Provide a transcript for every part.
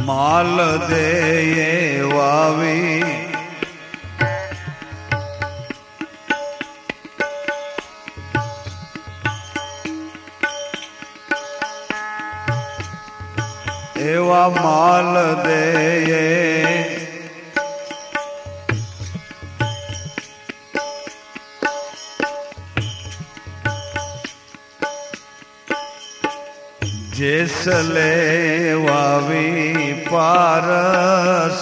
माल दे वावी एवा माल दे जेसले वावी पारस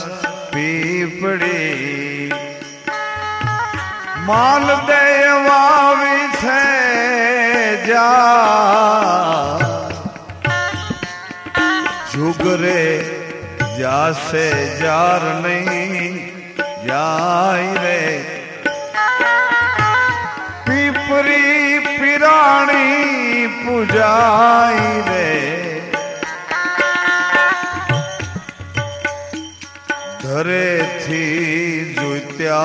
पीपड़ी माल दे वावी छे जा जुगरे जासे जार नहीं जाय रे पीपरी पिराणी पूजाई रे घरे थी जुत्या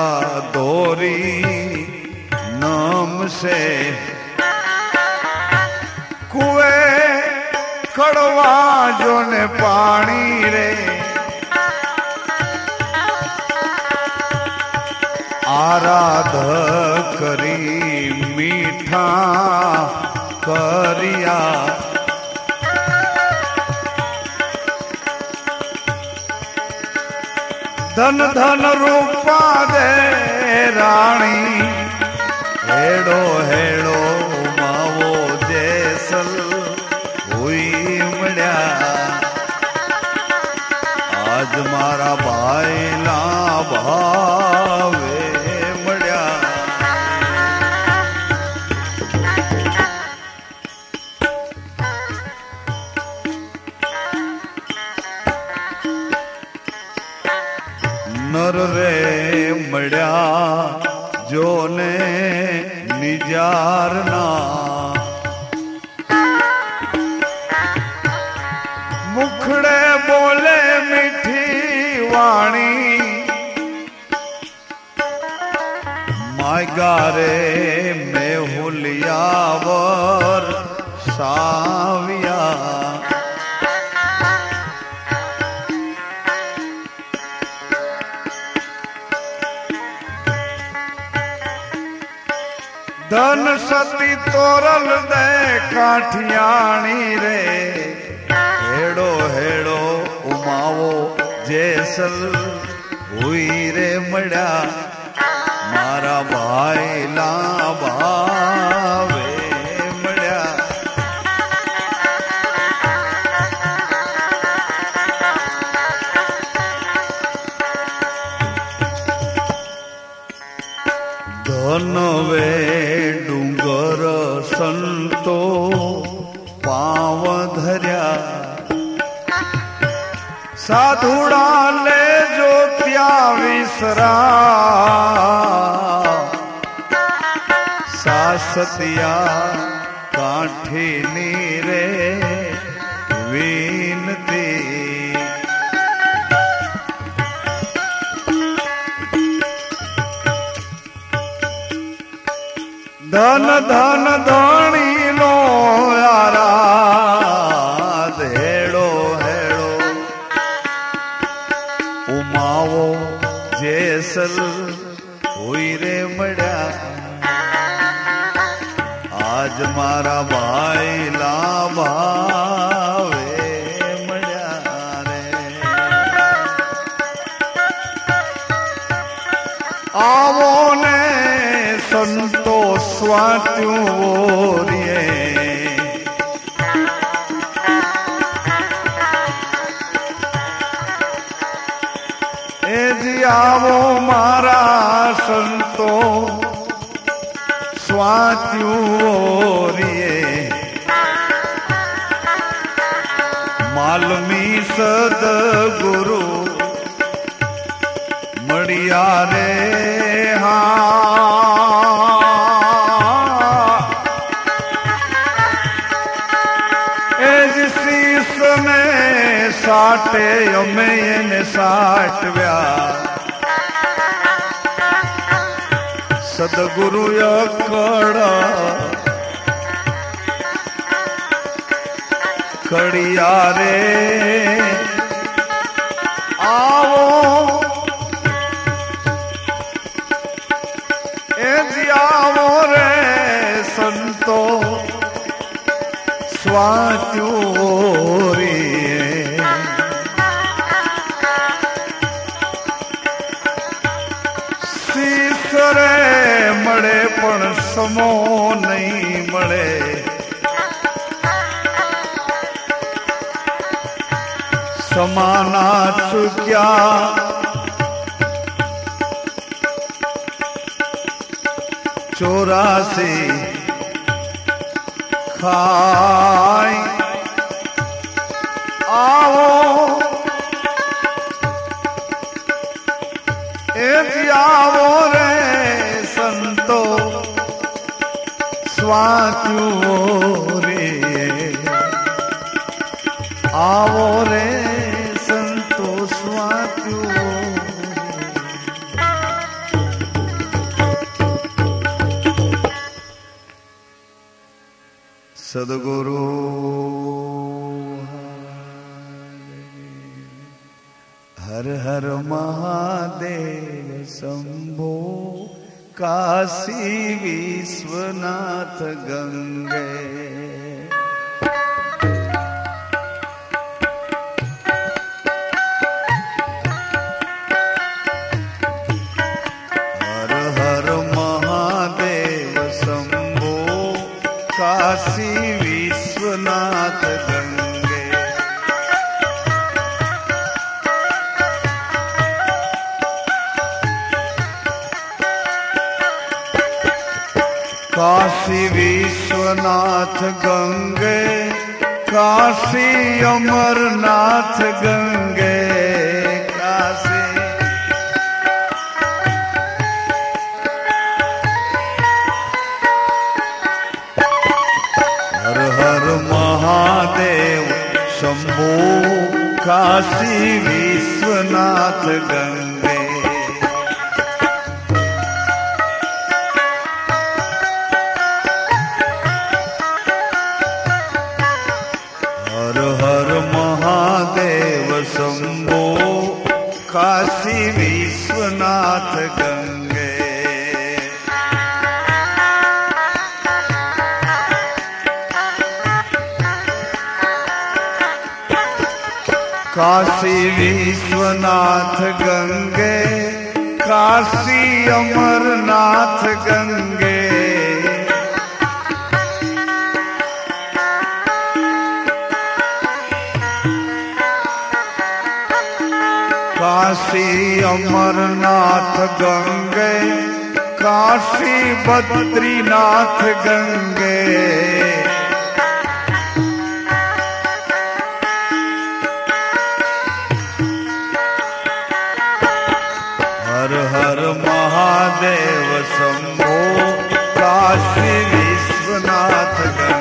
दोरी नाम से कुए कड़वा जो ने पानी रे आराध करी मीठा करिया धन धन रूपा दे रानी हेड़ो हेड़ो मावो जैसल हुई मड़िया आज मारा भाई ना भावे मड़िया नर रे मड़िया जो ने निजारना मुखड़े बोले मीठी वाणी मायगारे में हुलियावर साविया धन सती तोरल दे काठियाणी रे हेड़ो हेड़ो उमावो जैसल हुई रे मड़ा मारा भाई ला भावे मड़ा धन वे डूंगर संतो पाव धर्या साधुड़ा ले जो त्या विसरा सासतिया काठी नीरे वीनती धन धन धनी लो यारा हेड़ो हेड़ो उमावो जैसल हुई रे मड़ा आज मारा भाई ला भावे मड़ा रे आवो ने संतो स्वात्यूं वोरिए ए जी आवो मारा संतो स्वात्यूं वोरिए मालमी सदगुरु मड़िया रे हाँ साटे अमें साठ व्या सदगुरु अकड़ कड़िया रे आओ ए जी आओ रे संतो स्वात्योरी સીસરે મળે પણ સમો નહીં મળે સમાના ચૂક્યા ચોરાસી ખાય આવો એ આવો રે સંતો સ્વાત્યો રે આવો રે સંતો સ્વાત્યો સદગુરુ હર હર મહાદેવ શંભો કાશી વિશ્વનાથ ગંગે હર હર મહાદેવ શંભો કાશી વિશ્વનાથ ગંગે काशी विश्वनाथ गंगे काशी अमरनाथ गंगे काशी हर हर महादेव शंभो काशी विश्वनाथ गंगे शंभो काशी विश्वनाथ गंगे काशी विश्वनाथ गंगे काशी अमरनाथ गंगे काशी अमरनाथ गंगे काशी बद्रीनाथ गंगे हर हर महादेव शंभो काशी विश्वनाथ गंगे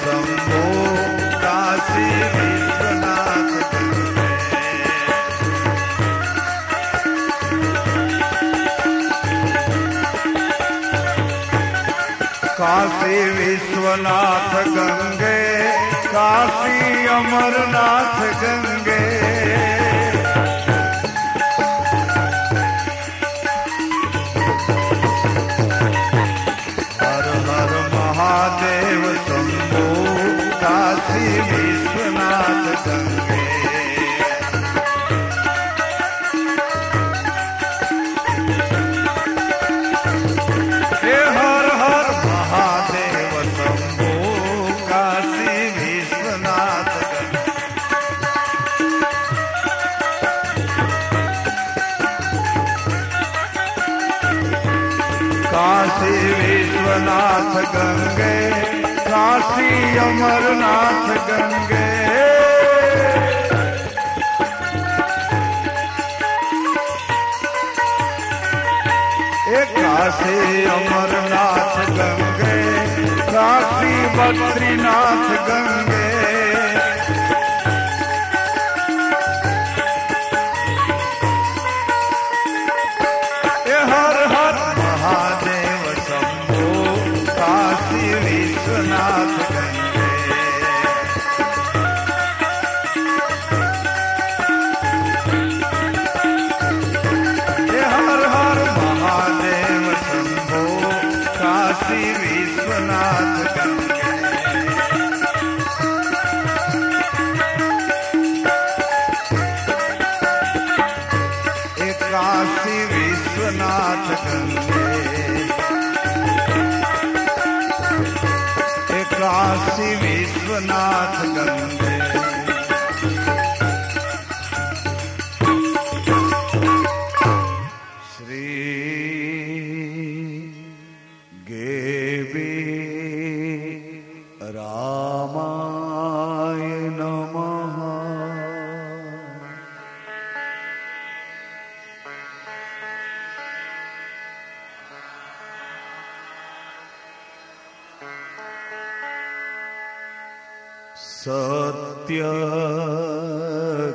शंभो काशी विश्वनाथ गंगे काशी विश्वनाथ गंगे काशी अमरनाथ गंगे हर हर महादेव शंभो काशी विश्वनाथ गंगे हे हर हर महादेव शंभो काशी विश्वनाथ गंगे काशी विश्वनाथ गंगे काशी अमरनाथ गंगे काशी अमरनाथ गंगे काशी बद्रीनाथ गंगे हर हर महा काशी विश्वनाथ गंगे, काशी विश्वनाथ गंगे, काशी विश्वनाथ गंगे। श्री गेबी रामाय नमः। सत्य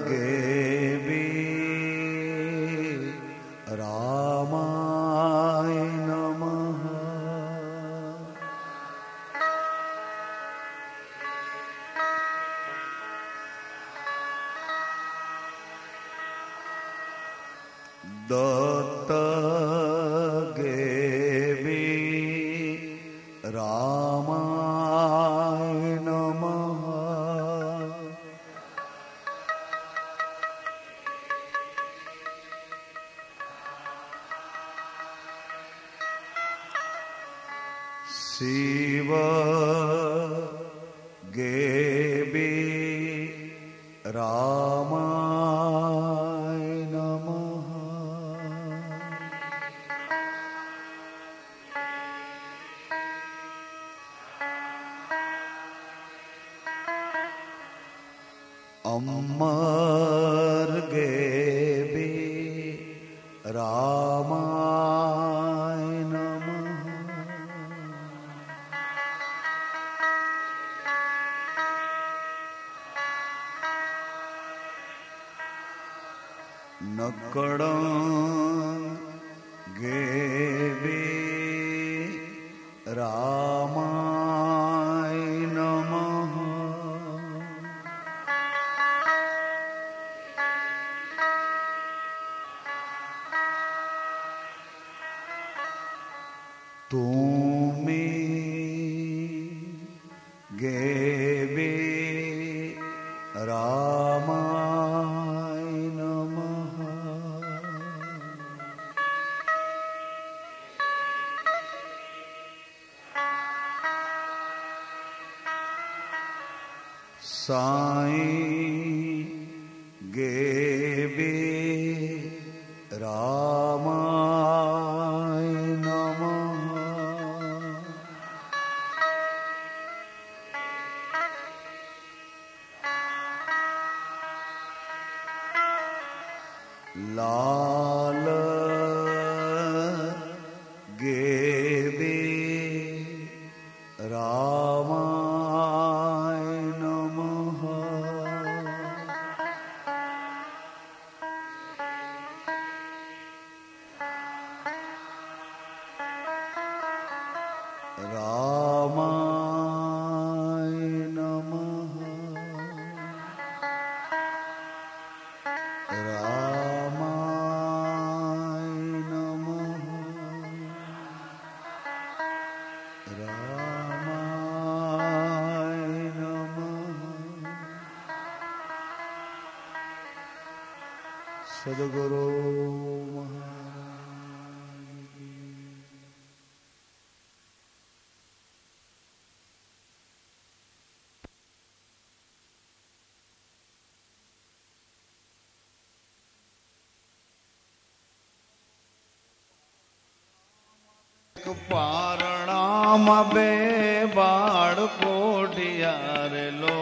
गेबी रामाय नमः। दत्त गेबी रामाय नमः। शिव गेबी रामाय नमः। अमर गेबी रामाय नमः। नकड़ं गेबी रामाय नमः। तुमी गेबी रामाय नमः। साईं गेबी रामाय नमः। लाल गेबी रामाय नमः। रामाय नमः। रामाय नमः। रामाय नमः। सद्गुरु પારણામાં બે બાળકો ઢિયારેલો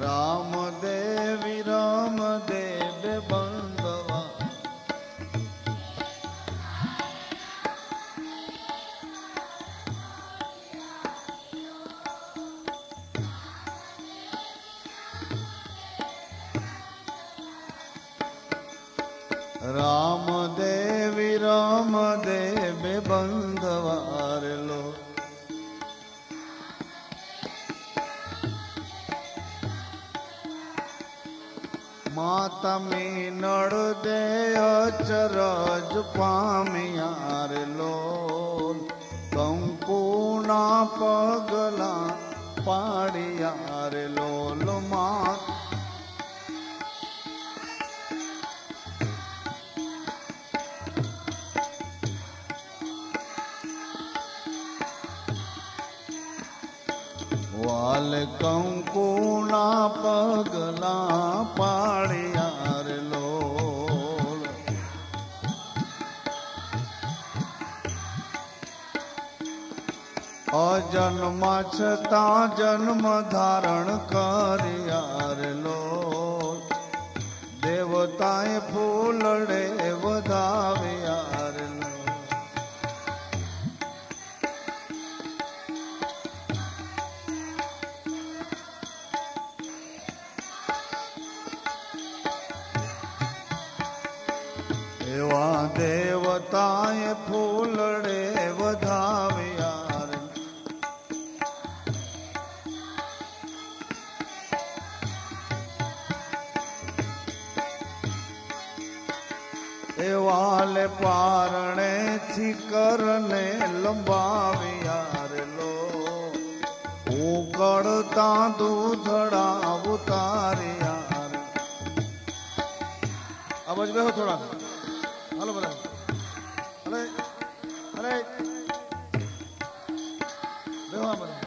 રામદેવી રામદેવ બંધવા રામદેવી રામદેવ બંધવારેલો માતા મીનળ દે અચરજ પામ્યારેલો કંક કંકુના પગલા પાડિયા રે લોલ માત વાલ કંકુના પગલા પાડિયા રે લોલ અજન્મા છતાં જન્મ ધારણ કર્યા રે લોલ દેવતાએ ફૂલડે વધાવ્યા રે લોલ એવા દેવતાએ ફૂલડે વધાવ્યા રે એવાલે પારણે થી કરને લંબાવ્યા રે લો ઉકળતા દૂધડા ઉતાર્યા રે આ બાજુ બેહો થોડા હાલો બધા અરે અરે બેહો આ બધા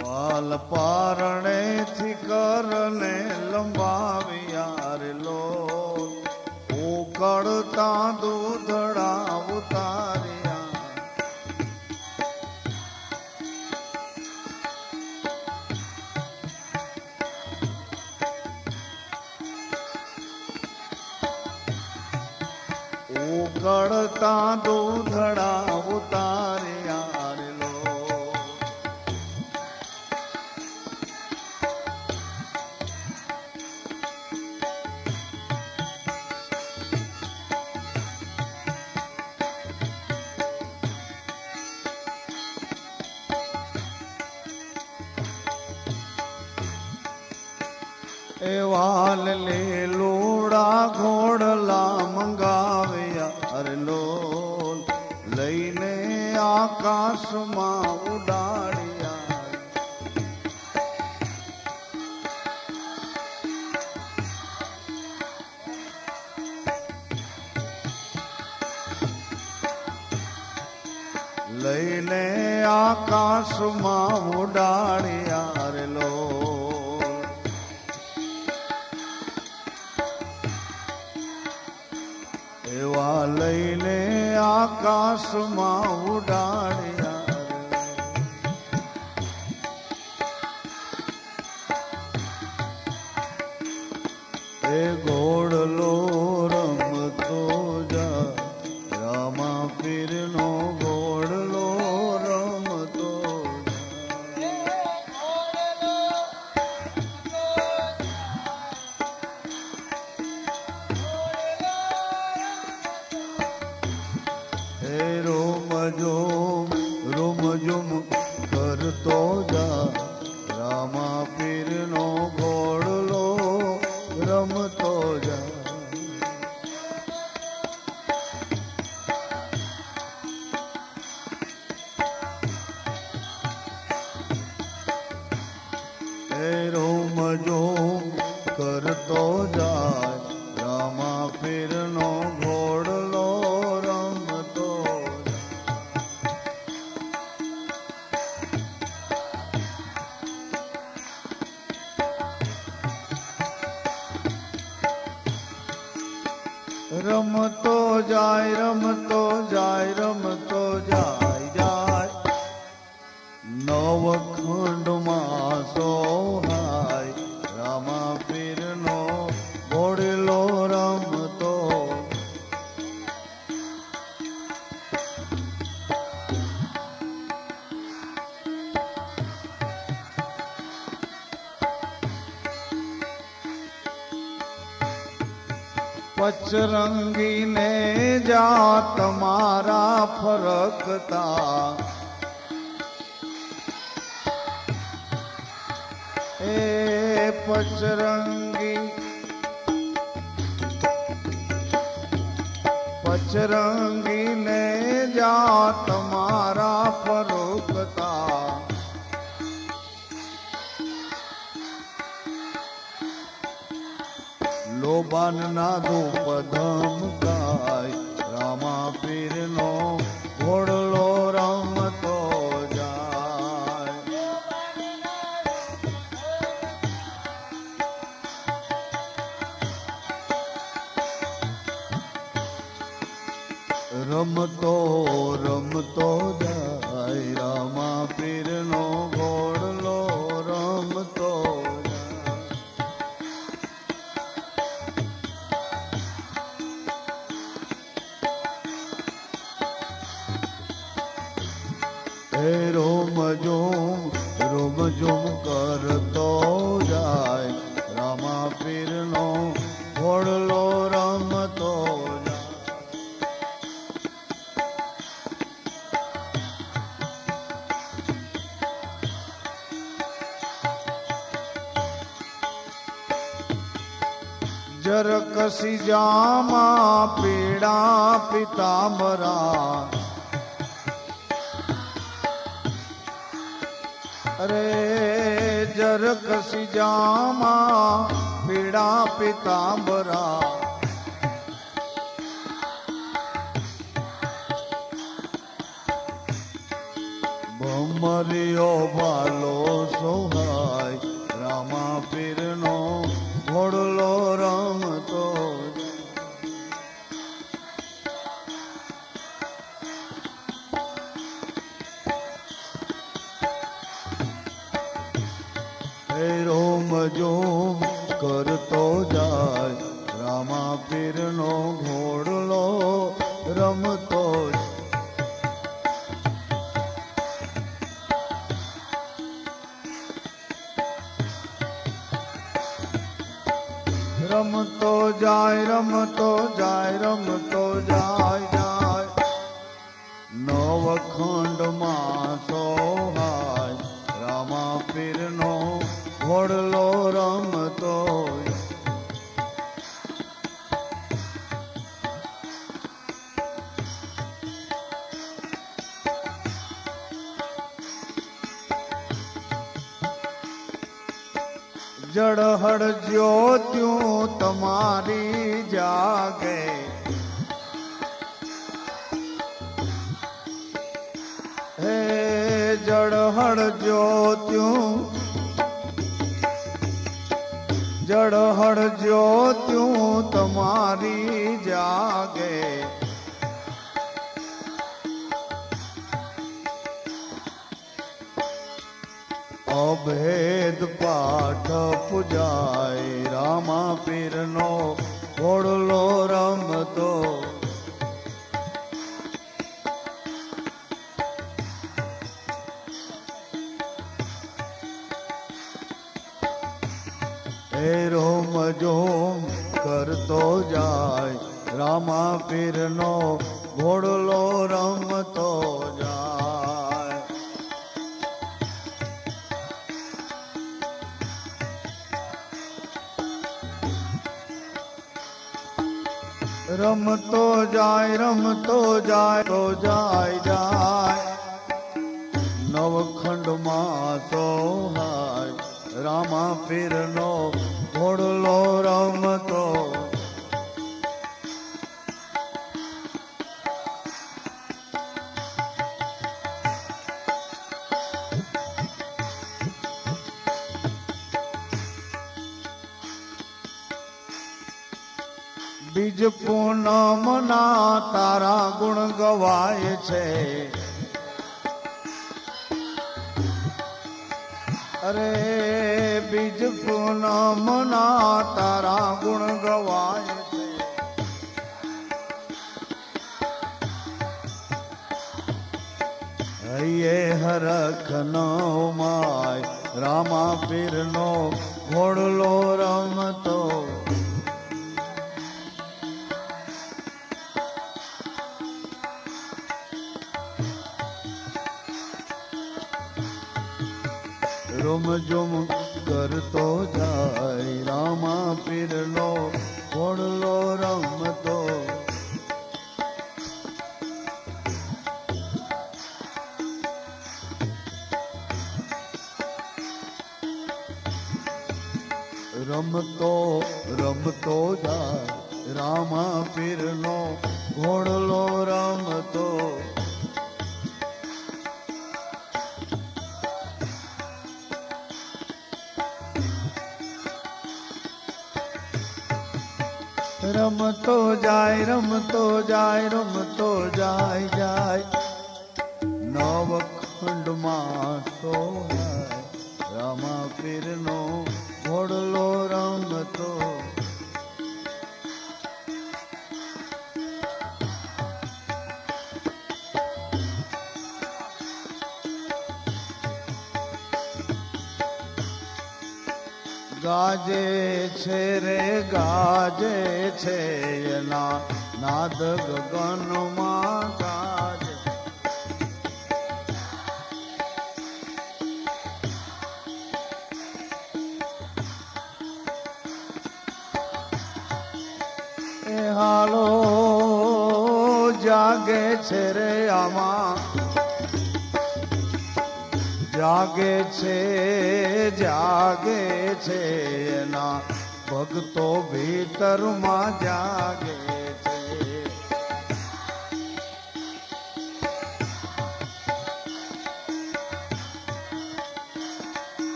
વાલ પારણે થી કરને લંબાવ્યા રે લો ઉકળતા દૂધડા ઉતાર્યા ઉકળતા દૂધડા ઉતાર્યા રે લો એવાલ લીલુડા ઘોડલા મંગાવ્યા અરે લોલ લઈને આકાશમાં ઉડાડ્યા લઈને આકાશમાં ઉડાડ્યા રે લોલ એવા લઈને આકાશમાં ઉડાડ્યા એ ઘોડલો રમતો જા રામા પીરનો ઘોડલો રમતો રોમ ઝુમ કરતો જા રામા પીરનો ઘોડલો રમતો જા રોમ ઝુમ કરતો જાય રામા પીરનો ઘોડલો રમતો રમતો જાય રમતો જાય રમતો જાય જાય નવખંડમાં સોહાય રામા પીરનો ઘોડલો રમતો પચરંગીને જાત મારા ફરકતા એ પચરંગી बजरंगी ने जात मारा फरोकता लोबान ना धूप धम गाय रामा पीर नो घोड़लो रमतो जाय रमतो रमतो जाय रामा पीर नो घोड़लो रमतो रोम झुम करतो जाय रामा पीर नो घोड़लो रमतो जर कसी जामा पीड़ा पीतांबरा अरे जर कसी जामा पीड़ा पीतांबरा भमरियो भालो सोहाय रामा पीर नो घोड़लो रमतो रोम जोम करतो जाय रामा पीर नो घोड़लो रमतो रमतो जाय रमतो जाय रमतो जाय जाय नवखंड मां सोहाय रामा पीर नो घोड़लो रमतो जड़हड़ ज्योतियों तुम्हारी जागे हे जड़हड़ ज्योतियों जड़हड़ ज्योतियों तुम्हारी जागे अभेद पाठ पुजाय रामा पीर नो घोड़लो रमतो रोम जोम करतो जाय रामा पीर नो घोड़लो रमतो जाय रमतो जाय तो जाय जाय नवखंड मां सोहाय रामा पीर नो घोड़लो रमतो बीज पूनम ना तारा गुण गवाय छे अरे बीज पूनम ना तारा गुण गवाय छे ये हरख no my Rama Pir no घोड़लो रमतो room जुम करतो जाय रामा पीर नो घोड़लो रमतो રમતો જાય રામા પીરનો ઘોડલો રમતો. રમતો જાય રમતો જાય રમતો જાય જાય નવખંડમાં સોનાય રામા પીરનો ઘોડલો રમતો. ગાજે છે રે ગાજે છે એના નાદ ગગનમાં ગાજે. એ હાલો જાગે છે રે આમાં જાગે છે એના ભક્તો ભીતરમાં જાગે છે.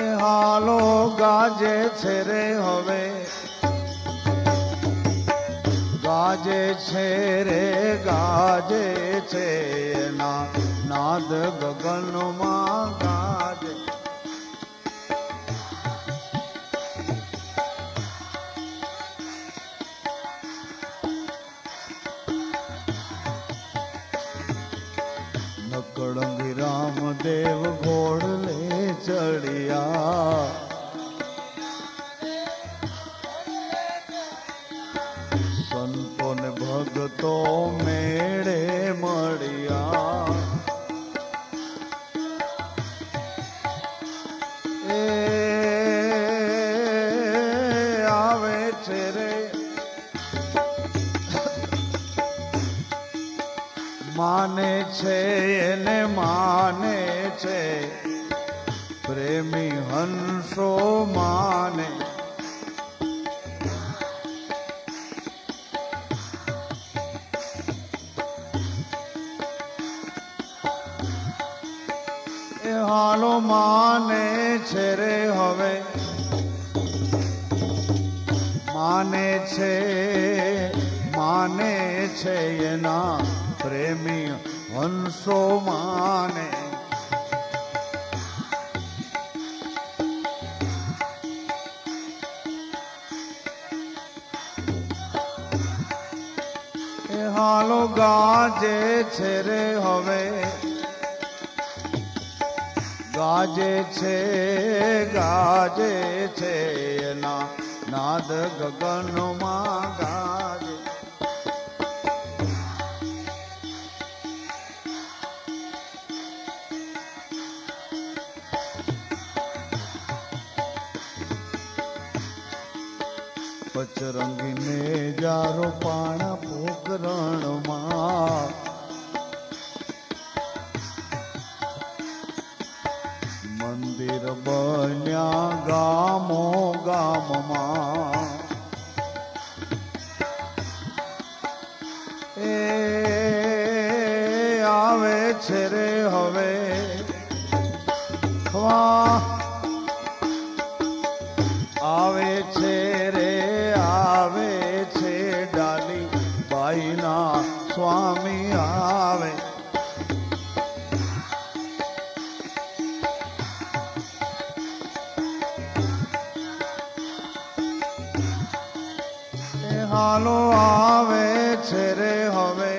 એ હાલો ગાજે છે રે હવે ગાજે છે રે ગાજે છે એના નાદ ગગનમાં ગાજે. નકળંગી રામદેવ ઘોડલે ચડિયા સંતો ને ભગતો મેળે મળ્યા. એ આવે છે રે માને છે એને માને છે પ્રેમી હંસો માને. એ હાલો માને છે રે હવે માને છે એના પ્રેમી હંસો માને. એ હાલો ગાજે છે રે હવે ગાજે છે એના નાદ ગગનમાં ગાજે. પચરંગીને જારો પાણા પોકરણમાં મંદિર બન્યા ગામો ગામમાં. એ આવે છે રે હવે આવે છે રે આવે છે ડાલી બાઈના સ્વામી આવે. હાલો આવે છે રે હવે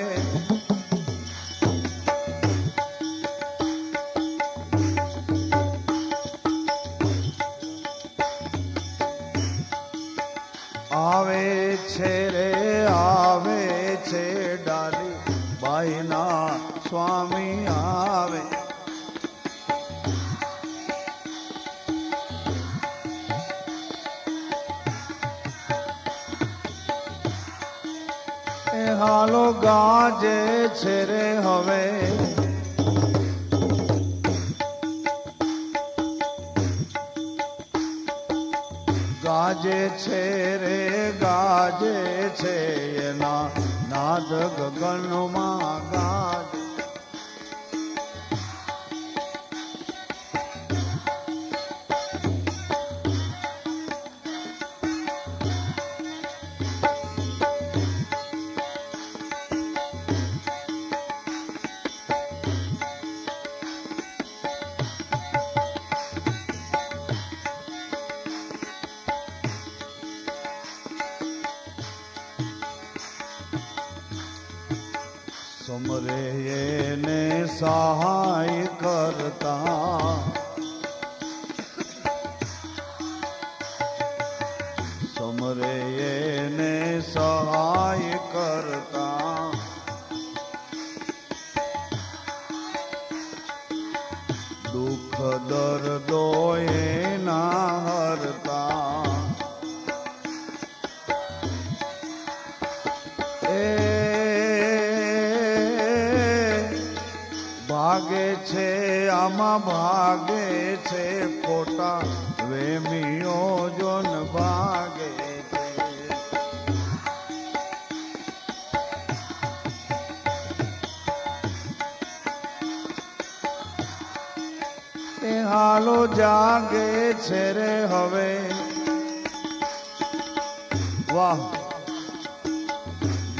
આવે છે રે આવે છે ડાલી બાઈના સ્વામી આવે. હાલો ગાજે છે રે હવે ગાજે છે રે ગાજે છે એના નાદ ગગનમાં ગાજે. સમરે એને સહાય કરતા સમરે એને સહાય કરતા દુઃખ દર્દો એના હરતા ભાગે છે આમાં ભાગે છે ખોટા વેમીઓ જોન ભાગે છે. એ હાલો જાગે છે રે હવે વાહ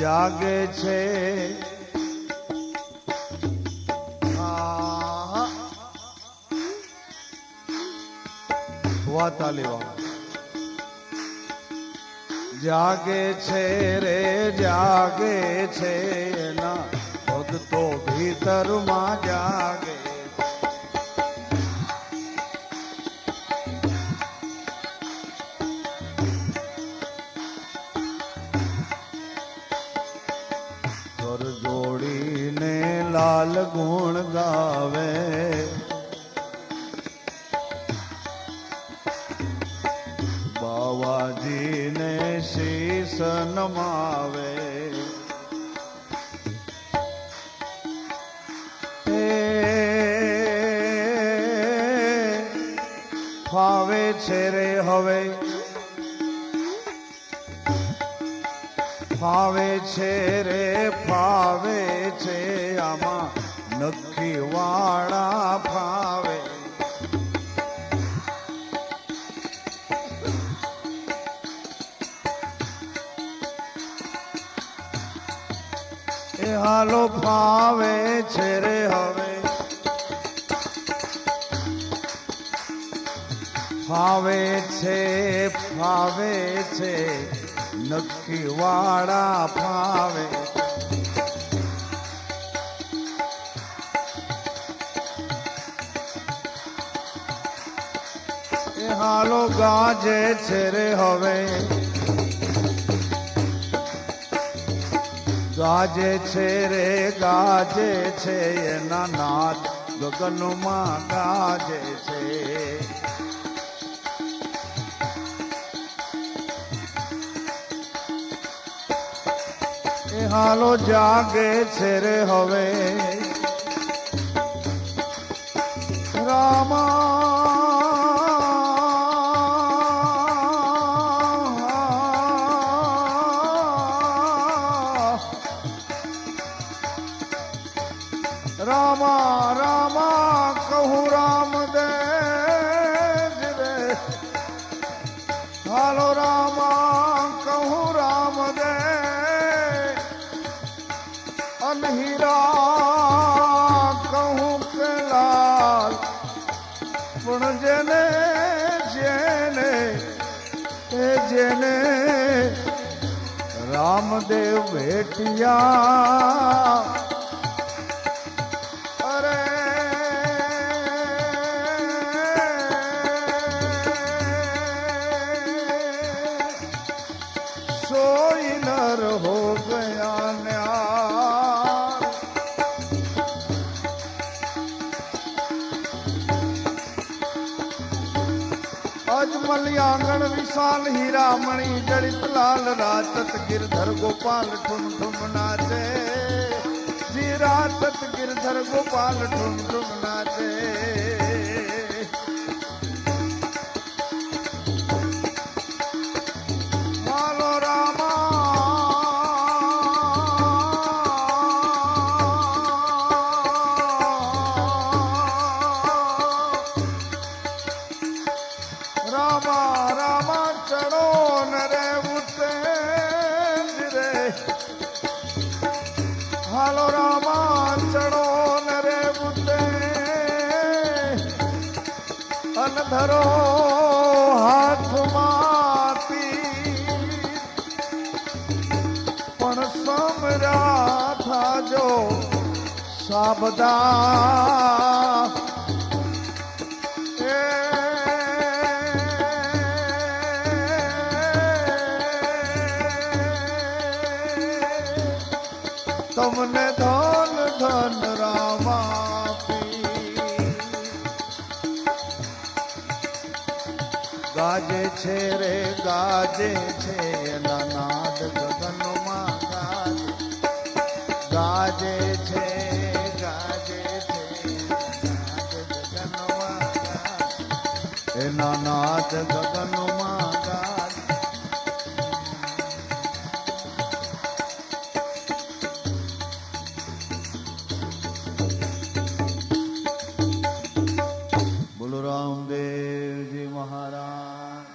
જાગે છે વાતાલીવા જાગે છે રે જાગે છે એના ભક્તો ભીતરમાં જાગે. કર જોડીને લાલ ગુણ ગાવે બાવાજીને શીશ નમાવે. ફાવે છે રે હવે ફાવે છે રે ફાવે છે આમાં નક્કી વાળા ફાવે. એ હાલો ફાવે છે રે હવે ફાવે છે નક્કી વાળા ફાવે. એ હાલો ગાજે છે રે હવે ગાજે છે રે ગાજે છે એના નાદ ગગનમાં ગાજે છે. એ હાલો જાગે છે રે હવે રામા રામા રામા કહું રામદેવ રે હાલો રામા કહું રામદેવ અનહીરા કહું કે લાલ પણ જેને જેને જેને રામદેવ ભેટિયા सोई नर हो गया न्यार. अजमल आंगण विशाल हीरामणि जड़ित लाल राचत गिरधर गोपाल ठुम ठुम नाचे. जी राचत गिरधर गोपाल ठुम ठुम नाचे. ધરો હાથમાંથી પણ સમર્યા થાજો સાબદા તમને ધન ધન રામા ગાજે છે રે ગાજે છે એના નાદ ગગનમાં ગાજે છે ગાજે છે ગગનમાં એના નાદ ગગનમાં ગાજે રામદેવજી મહારાજ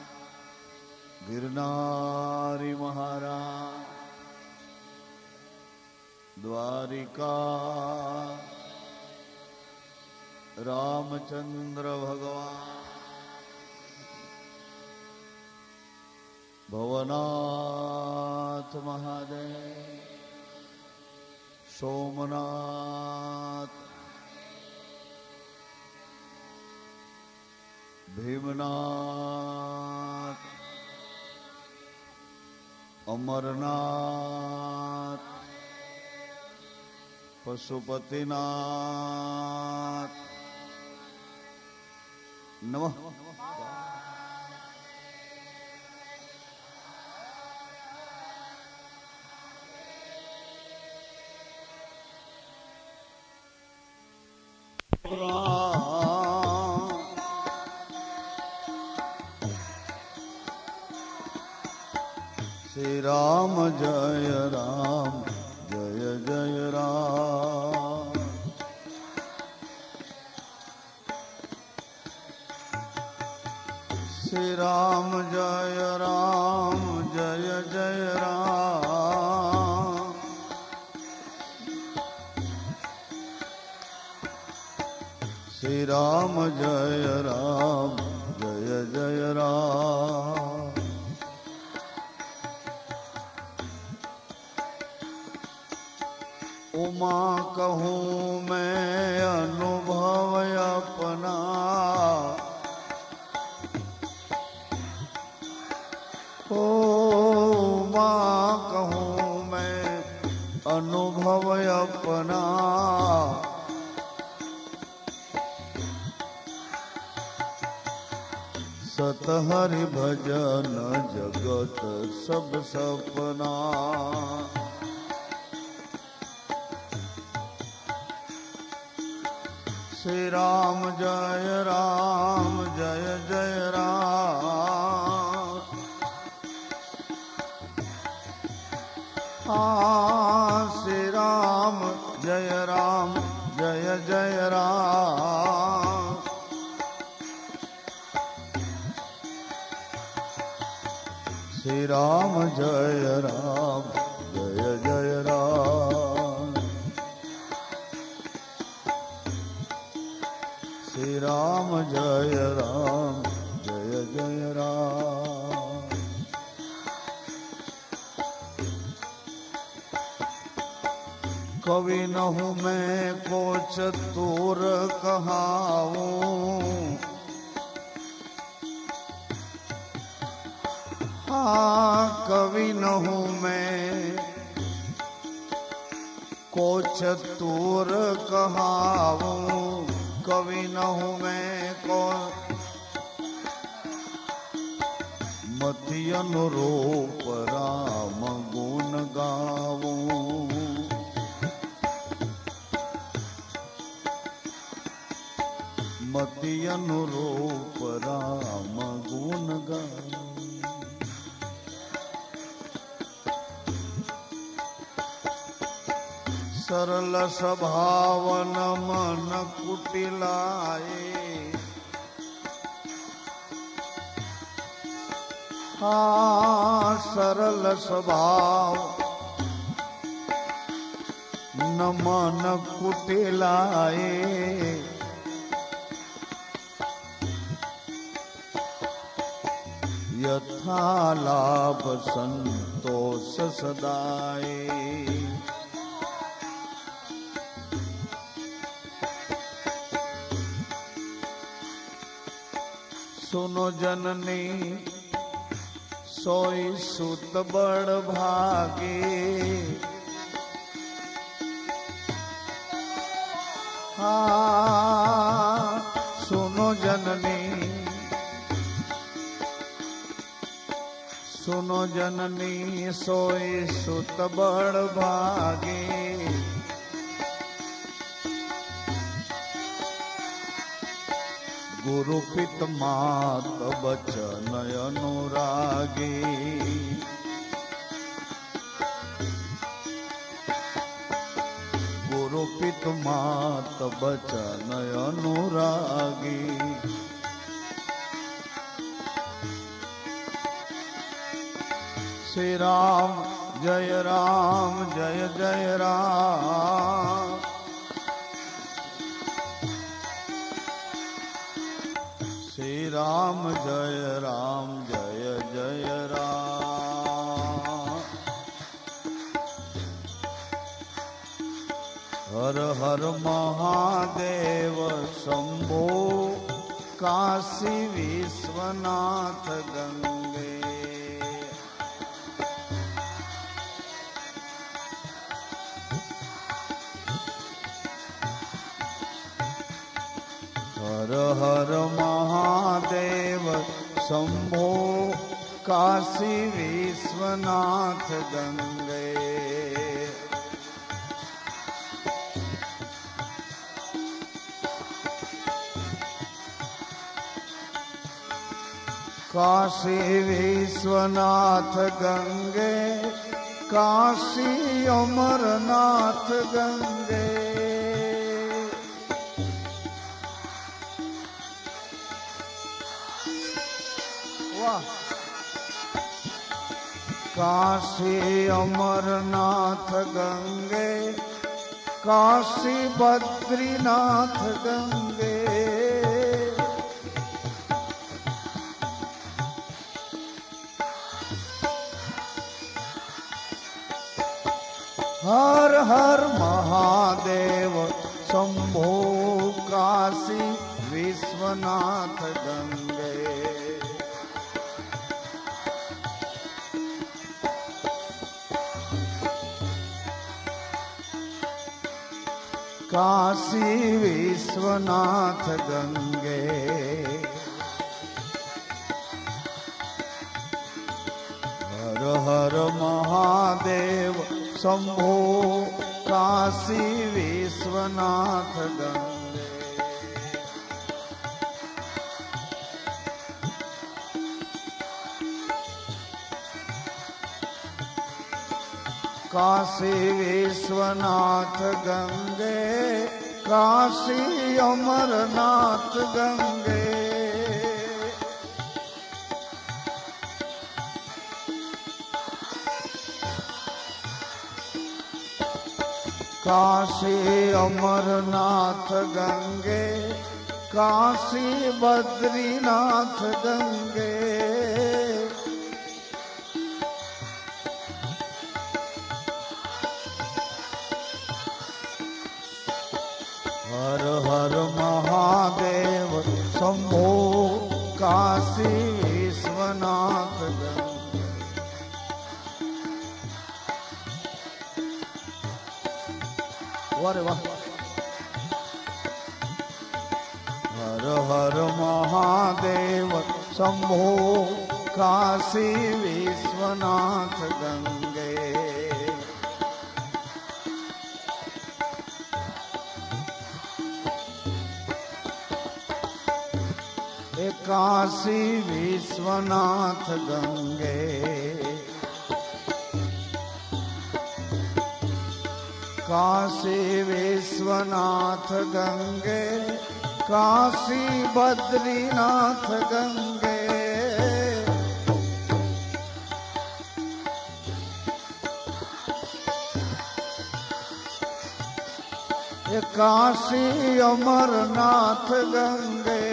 ગિરનારી મહારાજ દ્વારિકા રામચંદ્ર ભગવાન ભવનાથ મહાદેવ સોમનાથ ભીમનાથ અમરનાથ પશુપતિનાથ નમઃ श्री राम जय राम जय जय राम श्री राम जय राम जय जय राम श्री राम जय राम जय जय राम उमा कहूँ मैं अनुभव अपना उमा कहूँ मैं अनुभव अपना सत हरि भजन जगत सब सपना श्री राम जय जय राम श्री राम जय जय राम श्री राम जय जय राम श्री राम जय जय राम कवि न हूँ मैं को चतुर कहाऊं हाँ कवि न हूँ मैं को चतुर कहाऊं कवि न हूँ मैं को मति अनुरूप राम गुण गाऊं मति अनुरूप राम गुण गाऊं सरल स्वभावन मन कुटिलाए हाँ सरल स्वभाव न मन कुटिलाए यथा लाभ संतोष सदाए। सुनो जननी सोई सुत बड़ भागे। हाँ सुनो जननी सुनो जननी सोई सुत बड़ भागे। गुरु पित मात बचन अनुरागी। गुरु पित मात बचन अनुरागी। श्री राम जय जय राम। श्री राम जय जय राम। हर हर महादेव शंभो काशी विश्वनाथ गंगे। हर हर महादेव शंभो काशी विश्वनाथ गंगे। काशी विश्वनाथ गंगे काशी अमरनाथ गंगे। काशी अमरनाथ गंगे काशी बद्रीनाथ गंगे। हर हर महादेव शंभो काशी विश्वनाथ गंगे। काशी विश्वनाथ गंगे। हर हर महादेव शंभो काशी विश्वनाथ गंगे। काशी विश्वनाथ गंगे काशी अमरनाथ गंगे। काशी अमरनाथ गंगे काशी बद्रीनाथ गंगे। हर हर महादेव शंभो काशी विश्वनाथ गंगे। वाह वाह। हर हर महादेव शंभो काशी विश्वनाथ गंगे। काशी विश्वनाथ गंगे। काशी विश्वनाथ गंगे काशी बद्रीनाथ गंगे। काशी अमरनाथ गंगे।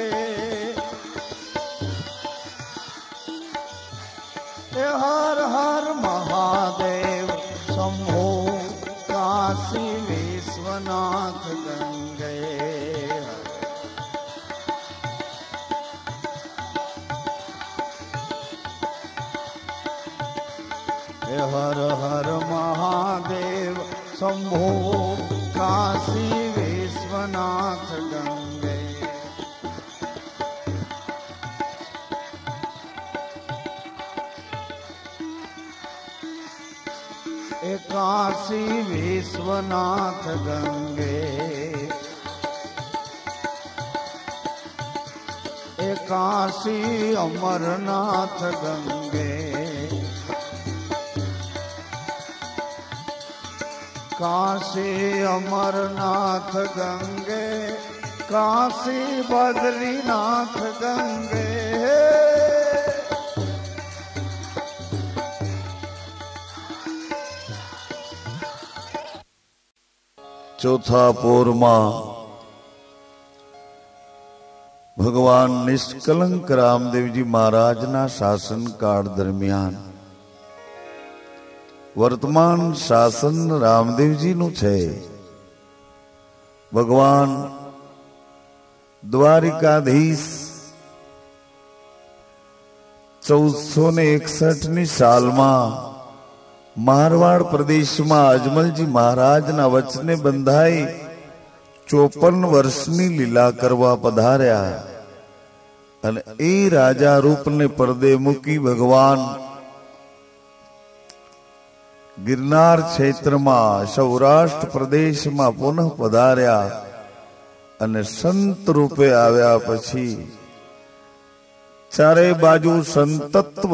हर हर महादेव शंभो काशी विश्वनाथ गंगे हर हर महादेव शंभो काशी विश्वनाथ गंगे काशी विश्वनाथ गंगे काशी अमरनाथ गंगे काशी अमरनाथ गंगे काशी बद्रीनाथ गंगे चौथा पोर में भगवान निष्कलंक रामदेव जी महाराज ना शासन काल दरमियान वर्तमान शासन रामदेव जी नु छे। भगवान द्वारिकाधीश 1461 साल में मारवाड़ प्रदेश में अजमलजी महाराज ना वचने बंधाई 54 वर्षनी लीला करवा पधार्या अने ए राजा रूप ने परदे मूकी भगवान गिरनार क्षेत्र में सौराष्ट्र प्रदेश में पुनः पधार्या अने संत रूपे आव्या पछी चारे बाजू संतत्व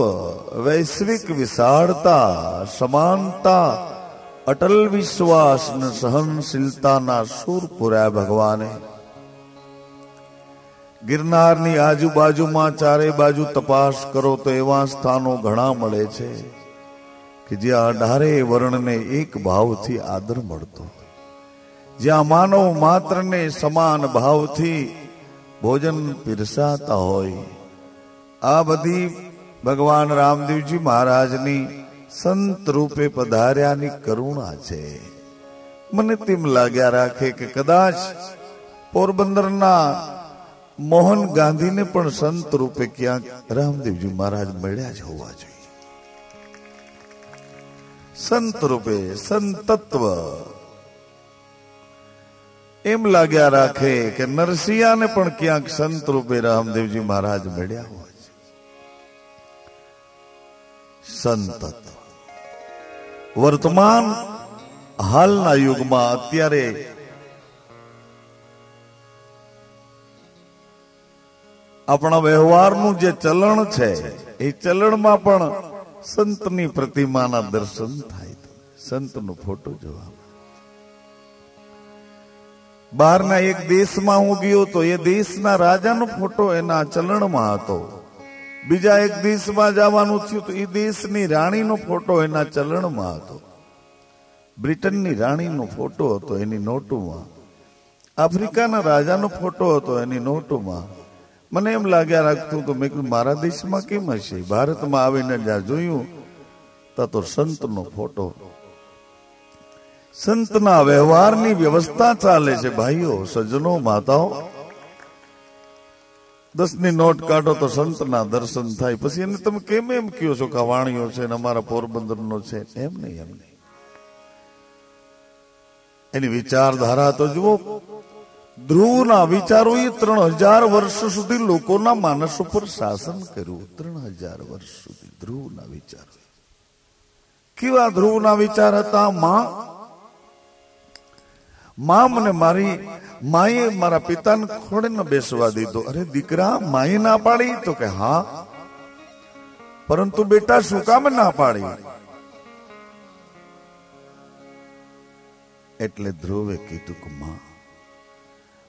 वैश्विक विशाળता समानता अटल विश्वास न सहनशीलता ना सूर पुर्या भगवाने गिरनार नी आजूबाजू में चारे बाजू तपास करो तो एवा स्थानों घणा मळे छे कि ज्यां 18 वर्ण ने एक भाव थी आदर मळतो, ज्यां मानव मात्र ने समान भाव थी भोजन पीरसाता होय। आ बधी भगवान रामदेव जी महाराज नी संत रूपे पधार्यानी करुणा छे। मने तेम लाग्या राखे कि कदाच पोरबंदर ना मोहन गांधी ने पण संत रूपे क्या रामदेव जी महाराज मळ्या ज होवा जोईए। संत रूपे संतत्व एम लाग्या राखे कि नरसिंहा ने पण क्यांक संत रूपे रामदेव जी महाराज मळ्या होवा। संतत्व वर्तमान हालना युग में अत्यारे अपना व्यवहार नु जे चलन छे ए चलन में पण संतनी प्रतिमाना दर्शन थाय। संत नो फोटो जोवा बहार ना एक देश में हूँ गयो तो ये देश ना राजा नो फोटो एना चलन में हतो। बीजा एक देश में जवानुं थयुं तो ए देशनी राणी नो फोटो एना चलन में हतो। ब्रिटन नी राणी नो फोटो हतो एनी नोटो में। आफ्रिका ना राजा नो फोटो हतो एनी नोटो में। मने एम लाग्या राखतुं तो मैं मारा देश में केम हशे। भारत में आवीने ज्यां जोयुं तो संत नो फोटो संतना व्यवहार नी व्यवस्था चाले छे। भाईओ सज्जनों माताओं 10 ની નોટ કાઢો તો સંતના દર્શન થાય। પછી એને તમે કેમ એમ કહો છો કે વાણીઓ છે ને અમારા પોરબંદરનો છે? એમ નહીં એની વિચારધારા તો જુઓ। ધ્રુવના વિચારો એ 3000 વર્ષ સુધી લોકોના માનસ ઉપર શાસન કર્યું। 3000 વર્ષ સુધી ધ્રુવના વિચારો। કેવા ધ્રુવના વિચાર હતા? मां मने मारी माए मारा पिता ने खोड़े न बेसवा दीधो। अरे दीकरा माए ना पाड़ी तो के हाँ, परंतु बेटा शू काम ना पाड़ी? एटले ध्रुवे कीधुं के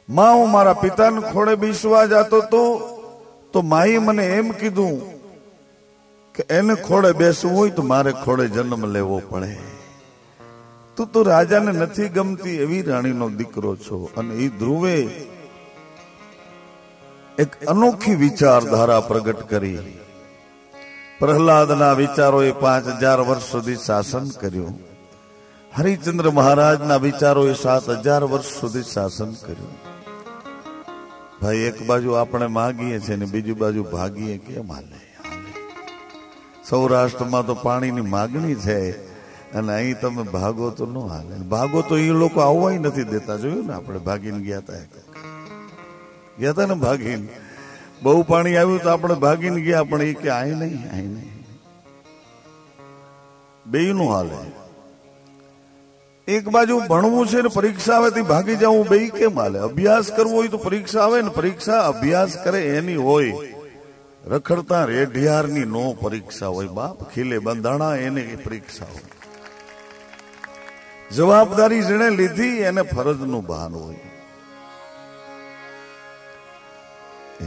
मां हूँ मारा पिता ने खोड़े बेसवा जातो तो माए मने एम कीधुं के एने खोड़े बेसवुं होय तो मारे खोड़े जन्म लेवो पड़े। तू तो राजा ने नथी गमती एवी राणी नो दीकरो छो। अने ई ध्रुवे एक अनोखी विचारधारा प्रगट करी પ્રહલાદના વિચારોએ 5000 વર્ષ સુધી શાસન કર્યું. હરિચંદ્ર મહારાજના વિચારોએ 7000 વર્ષ સુધી શાસન કર્યું. ભાઈ, એક બાજુ આપણે માગીએ છીએ ને બીજી બાજુ ભાગીએ કેમ હાલે? સૌરાષ્ટ્રમાં તો પાણીની માગણી છે અને અહીં તમે ભાગો તો ન હાલે. ભાગો તો એ લોકો આવવા નથી દેતા. જોયું ને, આપણે ભાગીને ગયા હતા ને, ભાગીને બહુ પાણી આવ્યું તો આપણે ભાગીને ગયા, પણ એ કે આય નહીં. બેયનું હાલે. એક બાજુ ભણવું છે ને પરીક્ષા આવે તો ભાગી જવું, બે કેમ હાલે? અભ્યાસ કરવો હોય તો પરીક્ષા આવે ને, પરીક્ષા અભ્યાસ કરે એની હોય. રખડતા રેઢિયારની નો પરીક્ષા હોય. બાપ ખીલે બંધાણા એને પરીક્ષા હોય. જવાબદારી જેને લીધી એને ફરજનું ભાન હોય.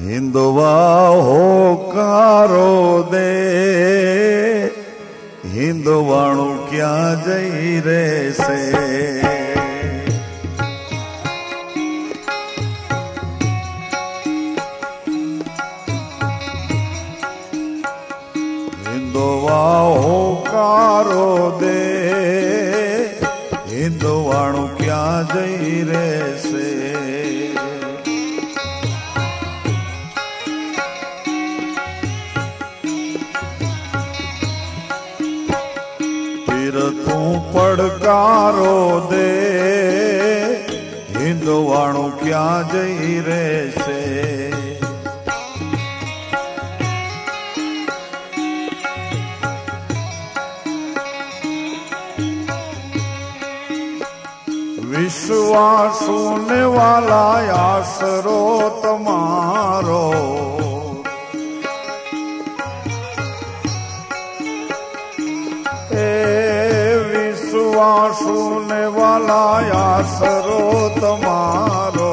હિન્દવા હોકારો દે, હિન્દવાણું ક્યાં જઈ રહેશે? હિન્દવા હોકારો દે, હિન્દવાણું ક્યાં જઈ રહેશે? તું પડકારો દે, હિન્દવાણું ક્યાં જઈ રહેશે? વિશ્વાસુ ને વાલા આશરો તમારો, વિશ્વાસુ ને વાલા આશરો તમારો.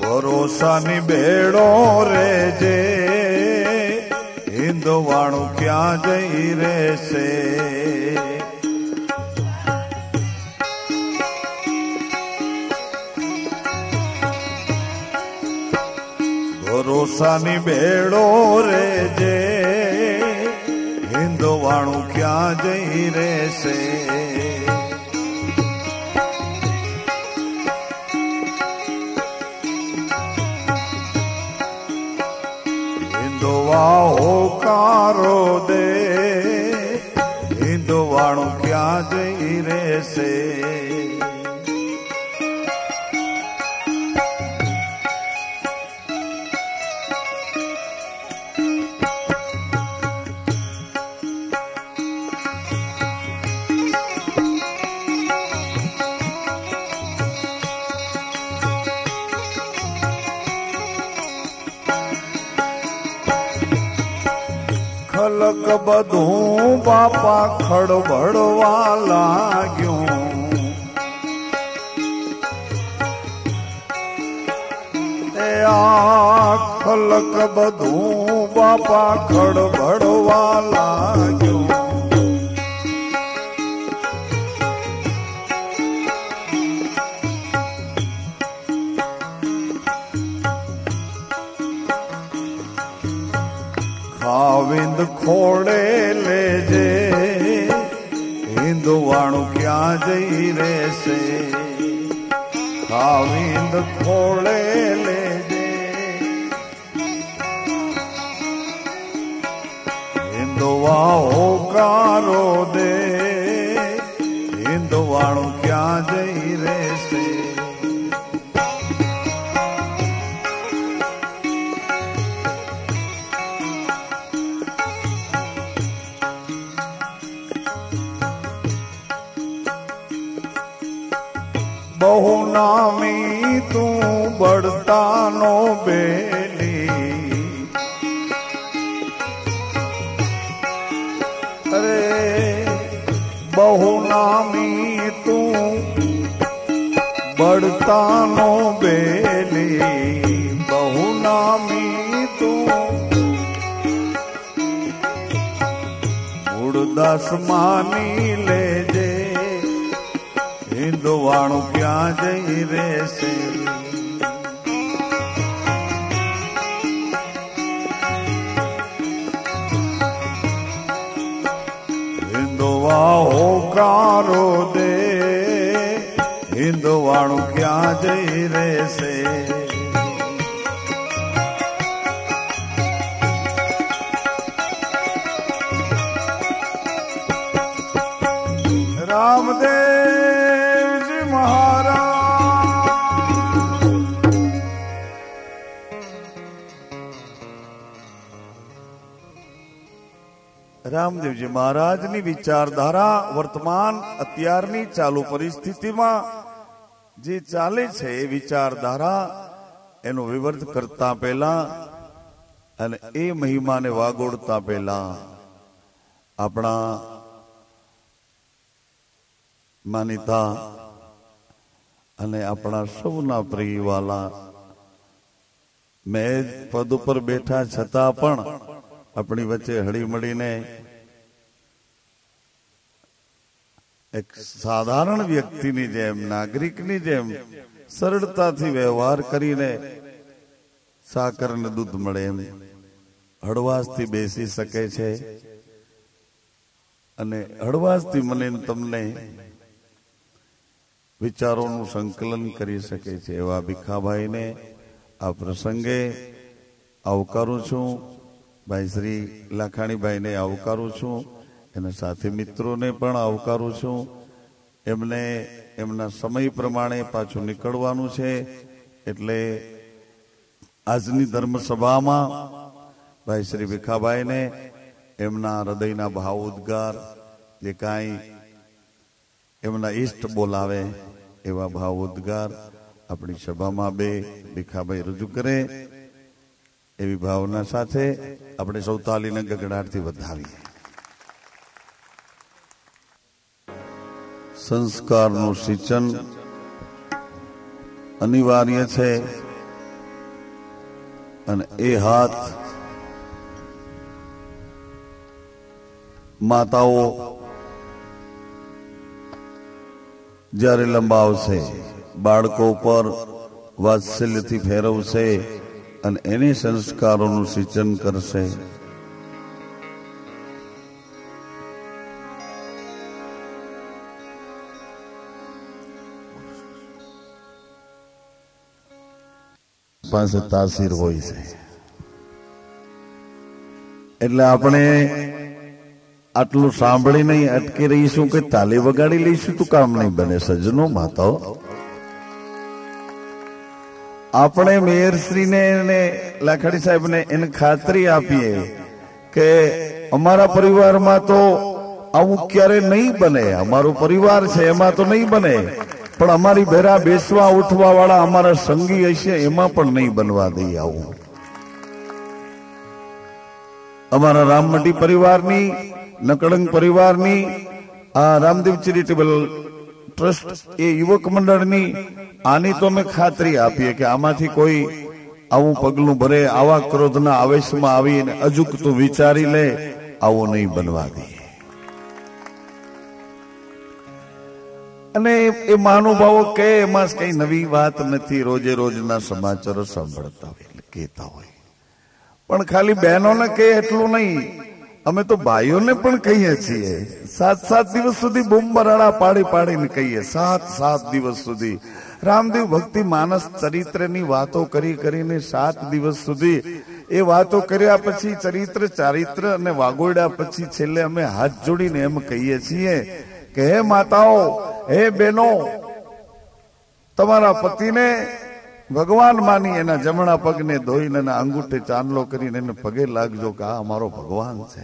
ભરોસાની બેડો રેજે, હિન્દવાણું ક્યાં જઈ રહેશે? ભરોસાની બેડો રેજે, હિન્દવાણું ક્યાં જઈ રહેશે? હિન્દવા હોકારો દે, હિન્દવાણું ક્યાં જઈ રહેશે? ખલક બધું બાપા ખડબડવા લાગ્યું, એ આ ખલક બધું બાપા ખડબડવા લાગ્યું. ખાવિંદ ખોડે લેજે, હિન્દવાણું ક્યાં જઈ રહેશે? ખાવિંદ ખોડે લેજે, હિન્દવા હોકારો દે, હિન્દવાણું ક્યાં જઈ રહેશે? બહુ નામી તું બળતાનો બેલી, અરે બહુ નામી તું બળતાનો બેલી, બહુ નામી તું મૂળદાસ માની લેજે, હિન્દવાણું ક્યાં જઈ રહેશે? નકારો દે હિંદવાણું ક્યાં જઈ રહેશે. રામદેવજી મહારાજ રામદેવજી મહારાજની વિચારધારા વર્તમાન અત્યારની ચાલુ પરિસ્થિતિમાં જે ચાલે છે એ વિચારધારા એનો વિવર્ત કરતા પહેલા અને એ મહિમાને વાગોડતા પહેલા આપણા માનીતા અને આપણા સૌના પ્રિયવાલા મેં પદ ઉપર બેઠા છતાં પણ આપણી વચ્ચે હળી મળીને એક સાધારણ વ્યક્તિની જેમ નાગરિકની જેમ સરળતાથી વ્યવહાર કરીને સાકર અને દૂધ મળે એમ હળવાશથી બેસી શકે છે અને હળવાશથી મને તમને વિચારોનું સંકલન કરી શકે છે એવા ભીખાભાઈને આ પ્રસંગે આવકારું છું. ભાઈ શ્રી લાખાણીભાઈને આવકારું છું. એના સાથે મિત્રોને પણ આવકારું છું. એમને એમના સમય પ્રમાણે પાછું નીકળવાનું છે એટલે આજની ધર્મસભામાં ભાઈ શ્રી ભીખાભાઈને એમના હૃદયના ભાવ ઉદ્ગાર જે કાંઈ એમના ઈષ્ટ બોલાવે એવા ભાવ ઉદ્ગાર આપણી સભામાં બે ભીખાભાઈ રજૂ કરે એવી ભાવના સાથે આપણે સૌ તાલીને ગગડાટથી વધાવીએ. સંસ્કારનું સિંચન અનિવાર્ય છે અને એ હાથ માતાઓ જ્યારે લંબાવશે, બાળકો પર વાત્સલ્યથી ફેરવશે અને એને સંસ્કારોનું સિંચન કરશે. પાસે તાસીર હોય છે એટલે આપણે આટલું સાંભળી નહીં અટકી રહીશું કે તાલી વગાડી લઈશું તો કામ નહીં બને. સજ્જનો માતાઓ, આપણે મેયરશ્રીને ને લાખાણી સાહેબને એને ખાતરી આપીએ કે અમારા પરિવારમાં તો આવું ક્યારે નહીં બને. અમારો પરિવાર છે એમાં તો નહીં બને, પણ અમારી ભેરા બેસવા ઉઠવા વાળા અમારા સંગી હશે એમાં પણ નહીં બનવા દઈએ આવું. અમારા રામમટી પરિવારની, નકળંગ પરિવારની, આ રામદેવ ચેરિટેબલ ટ્રસ્ટ એ યુવક મંડળની આની તો અમે ખાતરી આપીએ કે આમાંથી કોઈ આવું પગલું ભરે, આવા ક્રોધના આવેશમાં આવીને અજુકતું વિચારી લે, આવું નહીં બનવા દઈએ. અને એ મહાનુભાવો કે એમાં કઈ નવી વાત નથી. રોજે રોજના સમાચારો સાંભળતા હોય એટલે કહેતા હોય, પણ ખાલી બહેનોને કહે એટલું નહીં, અમે તો ભાઈઓને પણ કહીએ છીએ. 7 દિવસ સુધી બૂમ બરાડા પાડી પાડીને કહીએ. 7 દિવસ સુધી રામદેવ ભક્તિ માનસ ચરિત્રની વાતો કરી કરીને 7 દિવસ સુધી એ વાતો કર્યા પછી ચરિત્ર ચારિત્ર અને વાગોડ્યા પછી છેલ્લે અમે હાથ જોડીને એમ કહીએ છીએ કે હે માતાઓ, હે બહેનો, તમારા પતિને ભગવાન માની એના જમણા પગને ધોઈને એના અંગૂઠે ચાંદલો કરીને એને પગે લાગજો કે આ અમારો ભગવાન છે.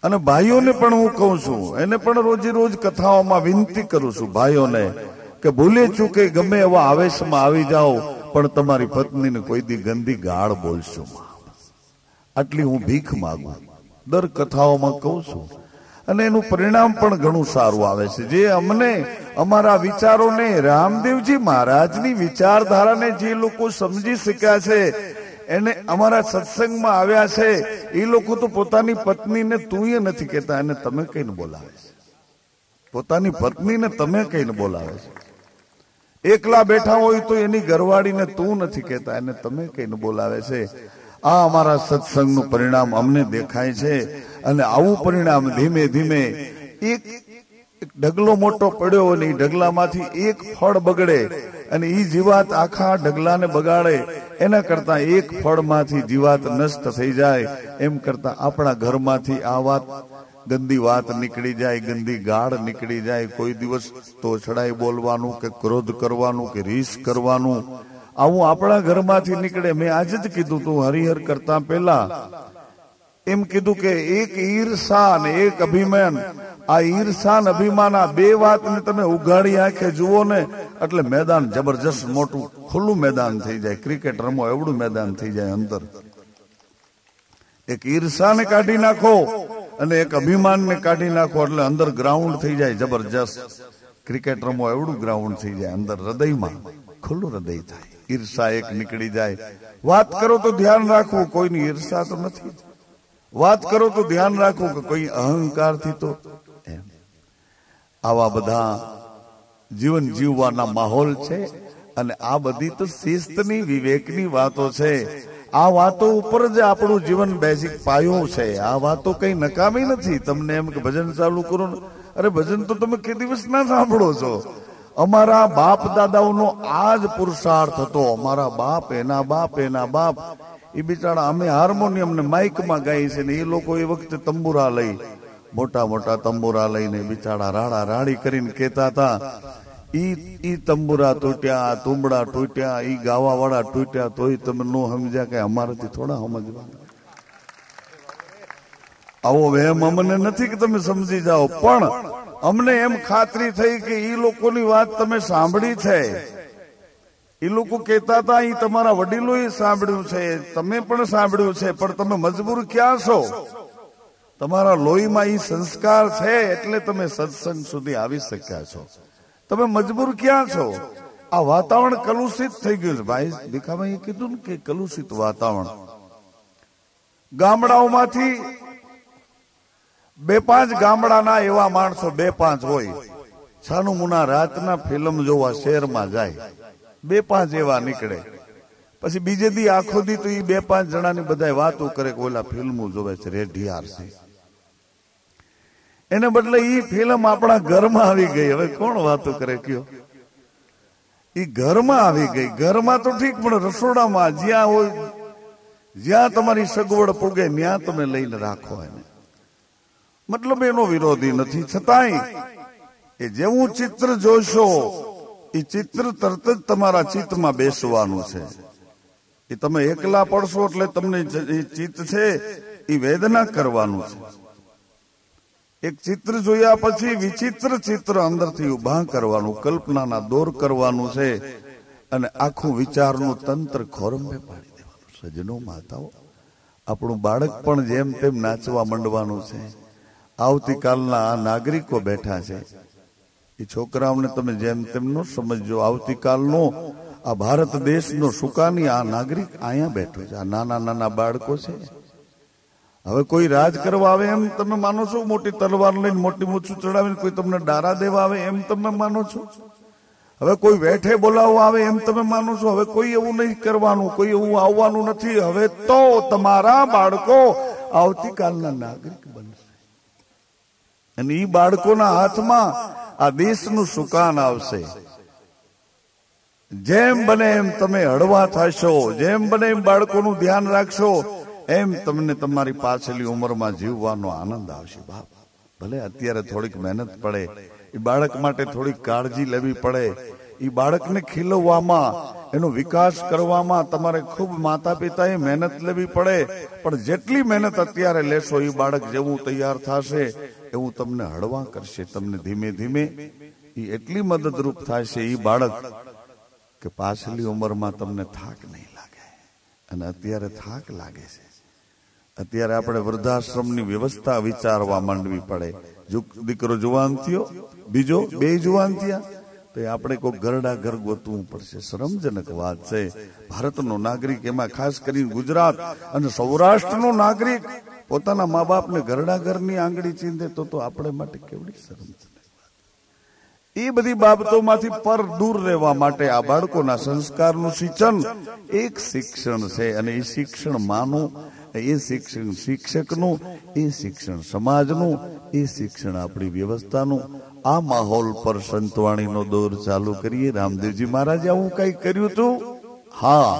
અને ભાઈઓને પણ હું કહું છું, એને પણ રોજે રોજ કથાઓમાં વિનંતી કરું છું ભાઈઓને કે ભૂલે ચૂકે ગમે એવા આવેશમાં આવી જાઓ પણ તમારી પત્નીને કોઈ દી ગંદી ગાળ બોલશો. આટલી હું ભીખ માંગુ, દર કથાઓમાં કહું છું. અને એનું પરિણામ પણ ઘણું સારું આવે છે. જે અમને અમારા વિચારોને, રામદેવજી મહારાજની વિચારધારાને જે લોકો સમજી શક્યા છે, એને અમારા સત્સંગમાં આવ્યા છે, એ લોકો તો પોતાની પત્નીને તું એ નથી કહેતા, એને તમે કહીને બોલાવે છે. પોતાની પત્નીને તમે કહીને બોલાવે છે. એકલા બેઠા હોય તો એની ઘરવાળીને તું નથી કહેતા, એને તમે કહીને બોલાવે છે. આ અમારા સત્સંગનું પરિણામ અમને દેખાય છે. અને આવું પરિણામ ધીમે ધીમે એક ઢગલો મોટો પડ્યો અને એ ઢગલામાંથી એક ફળ બગડે અને એ જીવાત આખા ઢગલાને બગાડે, એના કરતા એક ફળમાંથી જીવાત નષ્ટ થઈ જાય એમ કરતા આપણા ઘરમાંથી આ વાત ગંદી વાત નીકળી જાય, ગંદી ગાળ નીકળી જાય, કોઈ દિવસ તો છડાઈ બોલવાનું કે ક્રોધ કરવાનું કે રીસ કરવાનું આવું આપણા ઘરમાંથી નીકળે. મેં આજે જ કીધું તું હરિહર કરતા પહેલા એમ કીધું કે એક ઈર્ષા અને એક અભિમાન, આ ઈર્ષા અને અભિમાન આ બે વાતને તમે ઉઘાડી આંખે જુઓ ને એટલે મેદાન જબરજસ્ત મોટું ખુલ્લું મેદાન થઈ જાય, ક્રિકેટ રમો એવડું મેદાન થઈ જાય. અંદર એક ઈર્ષાને કાઢી નાખો અને એક અભિમાનને કાઢી નાખો એટલે અંદર ગ્રાઉન્ડ થઈ જાય જબરજસ્ત, ક્રિકેટ રમો એવડું ગ્રાઉન્ડ થઈ જાય. અંદર હૃદયમાં ખુલ્લું હૃદય થાય, ઈર્ષા એક નીકળી જાય. વાત કરો તો ધ્યાન રાખવું કોઈની ઈર્ષા તો નથી, વાત કરો તો ધ્યાન રાખવું કે કોઈ અહંકારથી તો એમ. આવા બધા જીવન જીવવાના માહોલ છે અને આ બધી તો શિસ્તની વિવેકની વાતો છે. આ વાતો ઉપર જ આપણું જીવન બેઝિક પાયો છે. આ વાતો કઈ નકામી નથી. તમને એમ કે ભજન ચાલુ કરો, અરે ભજન તો તમે કે દિવસ ના સાંભળો છો. અમારા બાપ દાદાઓનો આ જ પુરુષાર્થ હતો. અમારા બાપ એના બાપ એ બિચારા, અમે હાર્મોનિયમ ને માઇકમાં ગાઈ છે ને એ લોકો એ વખતે તંબુરા લઈ, મોટા મોટા તંબુરા લઈને બિચારા રાડા રાડી કરીને કેતા હતા ઈ તંબુરા તૂટ્યા, તુંબડા તૂટ્યા, ઈ ગાવા વાળા તૂટ્યા, તોય તમે નો સમજ્યા કે અમારાથી થોડા સમજવા. આવો વહેમ અમને નથી કે તમે સમજી જાઓ, પણ અમને એમ ખાતરી થઈ કે ઈ લોકોની વાત તમે સાંભળી છે. એ લોકો કહેતા હતા એ તમારા વડીલોએ સાંભળ્યું છે, તમે પણ સાંભળ્યું છે, પણ તમે મજબૂર ક્યાં છો? તમારા લોહીમાં એ સંસ્કાર છે એટલે તમે સત્સંગ સુધી આવી શક્યા છો. તમે મજબૂર ક્યાં છો? આ વાતાવરણ કલુષિત થઈ ગયું છે. ભાઈ ભીખાભાઈએ કીધું ને કે કલુષિત વાતાવરણ. ગામડાઓમાંથી 2-5 ગામડાના એવા માણસો 2-5 હોય, છાનું મુના રાતના ફિલ્મ જોવા શહેરમાં જાય, 2-5 એવા નીકળે. પછી બીજે દી આખો દી તો એ 2-5 જણાની બધા વાતો કરે કે ઓલા ફિલ્મો જોવે છે, રેઢિયાર છે. એને બદલે ઈ ફિલ્મ આપણા ઘરમાં આવી ગઈ. હવે કોણ વાતો કરે કયો? ઈ ઘરમાં આવી ગઈ. ઘરમાં તો ઠીક, પણ રસોડામાં જ્યાં હોય, જ્યાં તમારી સગવડ પૂગે ત્યાં તમે લઈને રાખો એને. મતલબ એનો વિરોધી નથી, છતાંય એ જેવું ચિત્ર જોશો એ ચિત્ર તરત જ તમારા ચિત્તમાં બેસવાનું છે. એ તમે એકલા પડશો એટલે તમને એ ચિત્ત છે એ વેદના કરવાનું છે. એક ચિત્ર જોયા પછી વિચિત્ર ચિત્ર અંદરથી ઉભા કરવાનું, કલ્પનાના દોર કરવાનું છે અને આખું વિચારનું તંત્ર ખોરંભે પાડી દેવાનું. સજનો માતાઓ, આપણું બાળક પણ જેમ તેમ નાચવા માંડવાનું છે. આવતીકાલના આ નાગરિકો બેઠા છે, એ છોકરાઓને તમે જેમ તેમ નો સમજો. આવતીકાલનો આ ભારત દેશનો સુકાની આ નાગરિક અહીંયા બેઠો છે. આ નાના નાના બાળકો છે. હવે કોઈ રાજ કરવા આવે એમ તમે માનો છો? મોટી તલવાર લઈને મોટી મૂછું ચડાવીને કોઈ તમને ડારા દેવા આવે એમ તમે માનો છો? હવે કોઈ વેઠે બોલાવવા આવે એમ તમે માનો છો? હવે કોઈ એવું નહીં કરવાનું, કોઈ એવું આવવાનું નથી. હવે તો તમારા બાળકો આવતીકાલના નાગરિક બનશે અને એ બાળકોના હાથમાં આ દેશનું સુકાન આવશે. જેમ બને એમ તમે હળવા થશો, જેમ બને એમ બાળકોનું ધ્યાન રાખશો, એમ તમને તમારી પાછલી ઉંમરમાં જીવવાનો આનંદ આવશે. બાપ, ભલે અત્યારે થોડીક મહેનત પડે, એ બાળક માટે થોડીક કાળજી લેવી પડે, એ બાળકને ખીલવવામાં, એનો વિકાસ કરવામાં તમારે ખૂબ માતા પિતાએ મહેનત લેવી પડે. પણ જેટલી મહેનત અત્યારે લેશો એ બાળક જેવું તૈયાર થશે એવું તમને હળવા કરશે. તમને ધીમે ધીમે એ એટલી મદદરૂપ થશે એ બાળક કે પાછલી ઉંમરમાં તમને થાક નહીં લાગે. અને અત્યારે થાક લાગે છે. અત્યારે આપણે વૃદ્ધાશ્રમની વ્યવસ્થા વિચારવા માંડવી પડે. દીકરો જુવાન થયો, બીજો 2 જુવાન થયા, તો આપણે કોઈ ઘરડા ઘર ગોતવું પડશે. શરમજનક વાત છે. ભારતનો નાગરિક, એમાં ખાસ કરીને ગુજરાત અને સૌરાષ્ટ્રનો નાગરિક પોતાના મા બાપને ઘરડા ઘરની આંગળી ચીંધે તો આપણે માટે કેવડી શરમજનક વાત. એ બધી બાબતોમાંથી પર દૂર રહેવા માટે આ બાળકોના સંસ્કારનું સિંચન એક શિક્ષણ છે. અને એ શિક્ષણ માનું એ શિક્ષણ શિક્ષકનું, એ શિક્ષણ સમાજનું, એ શિક્ષણ આપણી વ્યવસ્થાનું. આ માહોલ પર સંતવાણીનો દોર ચાલુ કરીએ. રામદેવજી મહારાજે આવું કઈ કર્યું હતું? હા,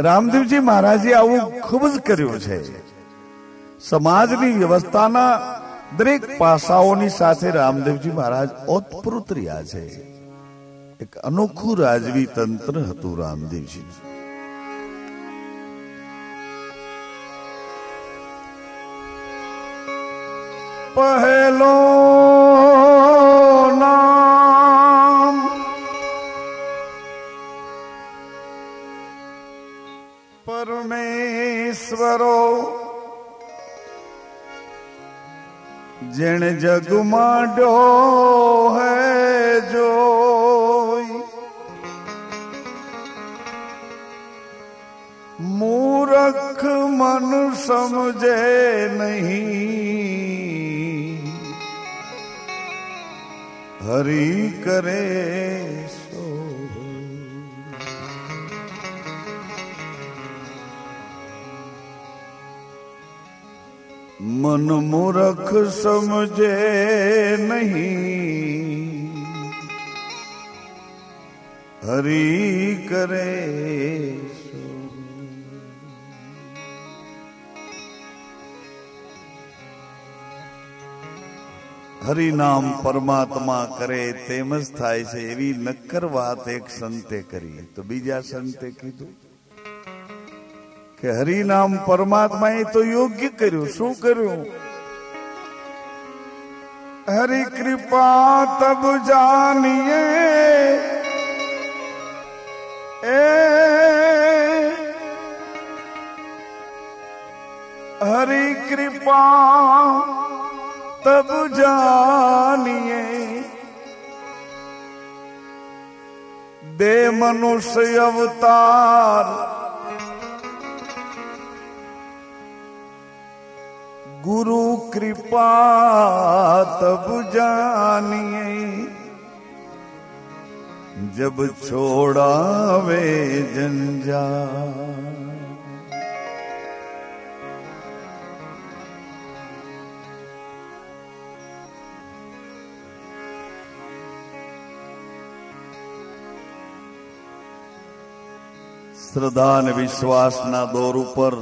રામદેવજી મહારાજે આવું ખૂબ જ કર્યું છે. સમાજની વ્યવસ્થાના દરેક પાસાઓની સાથે રામદેવજી મહારાજ ઓતપ્રોત રહ્યા છે. એક અનોખું રાજવી તંત્ર હતું રામદેવજી. પહેલો નામ પરમેશ્વરો, જેણે જગ માંડ્યો હે જોઈ. મૂરખ મન સમજે નહીં, હરી કરે સો. મન મૂરખ સમજે નહીં, હરી કરે સો. હરિનામ પરમાત્મા કરે તેમ જ થાય છે, એવી નક્કર વાત એક સંતે કરી. તો બીજા સંતે કીધું કે હરિનામ પરમાત્મા એ તો યોગ્ય કર્યું. શું કર્યું? હરિ કૃપા તબ જાનિએ, એ હરિ કૃપા तब जानिए, दे मनुष्य अवतार, गुरु कृपा तब जानिए, जब छोड़ावे जंजाल. શ્રદ્ધા અને વિશ્વાસના દોર ઉપર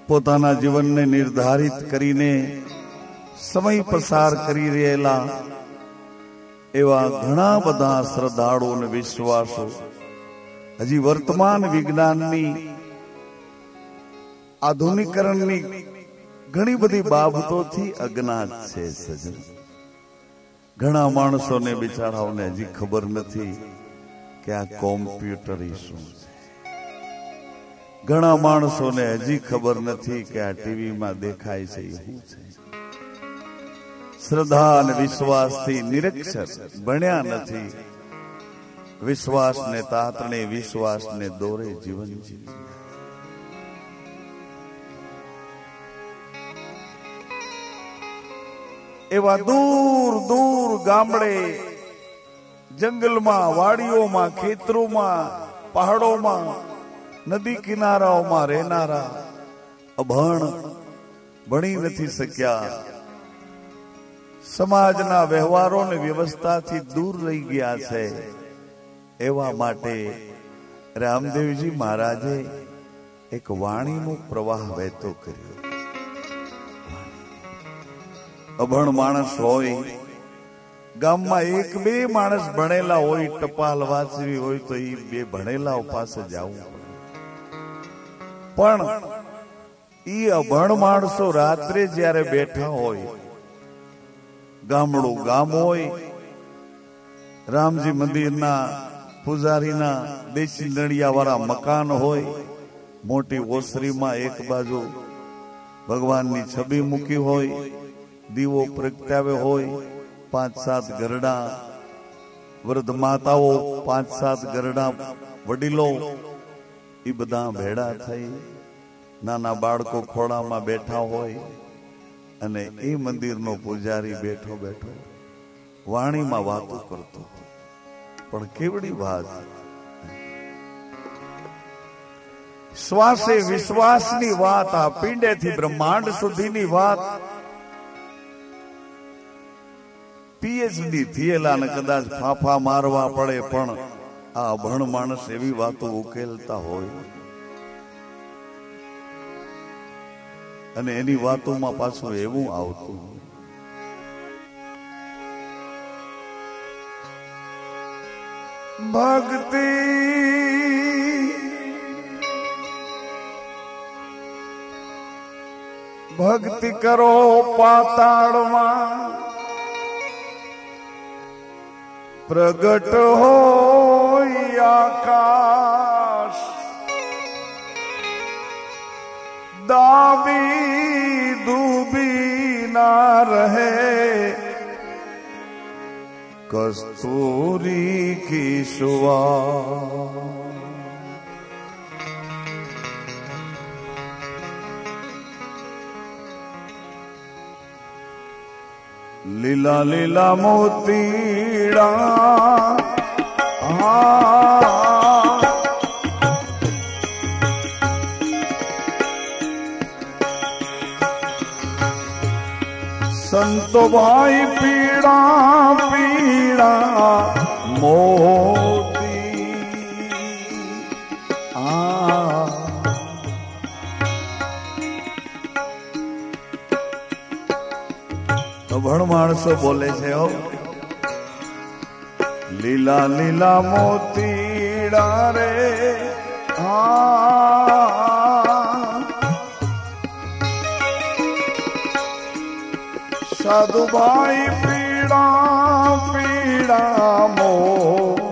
પોતાના જીવનને નિર્ધારિત કરીને સમય પસાર કરી રહેલા એવા ઘણા બધા શ્રદ્ધાળુ અને વિશ્વાસો હજી વર્તમાન વિજ્ઞાનની આધુનિકરણની ઘણી બધી બાબતોથી અજ્ઞાત છે. સજન, ઘણા માણસોને બિચારાઓને હજી ખબર નથી કે આ કોમ્પ્યુટર શું છે. ઘણા માણસોને હજી ખબર નથી કે આ ટીવીમાં દેખાય છે એ શું છે. શ્રદ્ધા અને વિશ્વાસથી નિરક્ષર બન્યા નથી. વિશ્વાસને તાતણે, વિશ્વાસને દોરે જીવન જીવે. એવા દૂર દૂર ગામડે, જંગલમાં, વાડીઓમાં, ખેતરોમાં, પહાડોમાં, નદી કિનારાઓમાં રહેનારા અભણ, ભણી નથી શક્યા, સમાજના વ્યવહારો અને વ્યવસ્થાથી દૂર રહી ગયા છે. એવા માટે રામદેવજી મહારાજે એક વાણીનો પ્રવાહ વહેતો કર્યો. અભણ માણસ હોય, ગામમાં એક બે માણસ ભણેલા હોય, ટપાલ વાંચવી હોય તો એ બે ભણેલા પાસે જવું પડે. પણ ઈ અભણ માણસો રાત્રે જયારે બેઠા હોય, ગામડું ગામ હોય, રામજી મંદિરના પૂજારીના દેશી નળિયા વાળા મકાન હોય, મોટી ઓસરીમાં એક બાજુ ભગવાનની છબી મૂકી હોય, દીવો પ્રગટાવ્યો હોય, 5-7 ગરડા વૃદ્ધ માતાઓ, 5-7 ગરડા વડીલો, એ બધા ભેડા થઈ નાના બાળકો ખોળામાં બેઠા હોય, અને એ મંદિરનો પૂજારી બેઠો બેઠો વાણીમાં વાતો કરતો. પણ કેવડી વાત! શ્વાસે વિશ્વાસની વાત, આ પિંડેથી બ્રહ્માંડ સુધીની વાત પીએચડી થયેલા ને કદાચ ફાફા મારવા પડે પણ આ અભણ માણસ એવી વાતો ઉકેલતા હોય અને એની વાતોમાં પાછું એવું આવતું ભક્તિ ભક્તિ કરો પાતાળમાં પ્રગટ હોય આકાશ દાબી ડૂબી ના રહે કસ્તૂરી કી સુવા લીલા લીલા મોતીડા સંતો ભાઈ પીડા પીડા મોતી અભણ માણસો બોલે છે હો લીલા લીલા મોતીડા રે સાધુભાઈ પીડા પીડા મોતી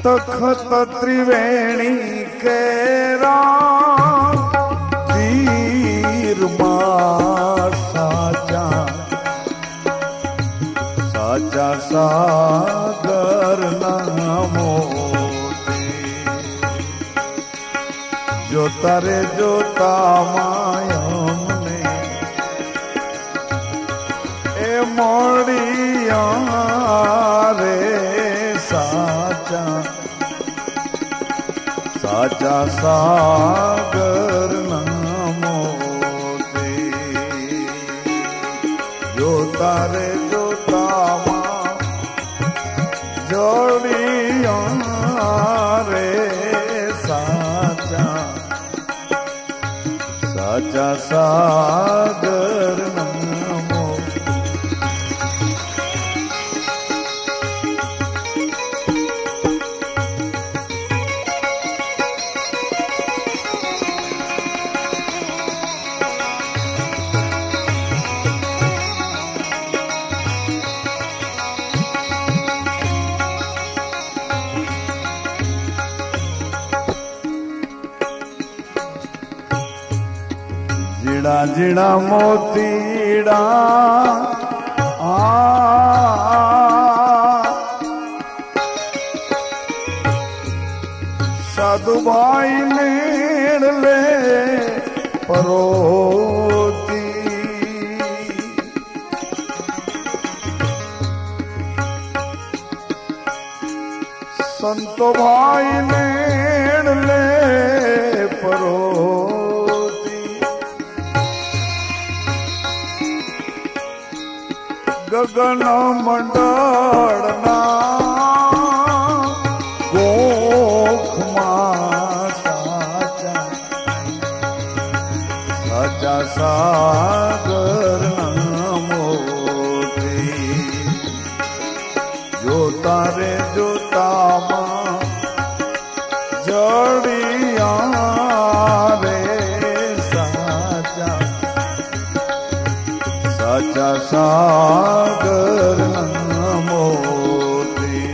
તખત ત્રિવેણી કેરા તીરમાં સાચા સાચા સાગર નામો જોતા રે જોતા માયમને એ મળિયા રે સાચા સાચા સાગર નામો જોતા રે જોતા જોડિયા રે સાચા સાચા સાગર નામો જીણા જીણા મોતીડા સાધુભાઈ નેણ લે પરોતી સંતો ભાઈ નેણ લે પરોતી ગગન મંડળના ગોખમાં સાચા સાચા સાગર મોતી જોતા રે જોતામાં જડિયા રે સાચા સાચા સાગર મોતી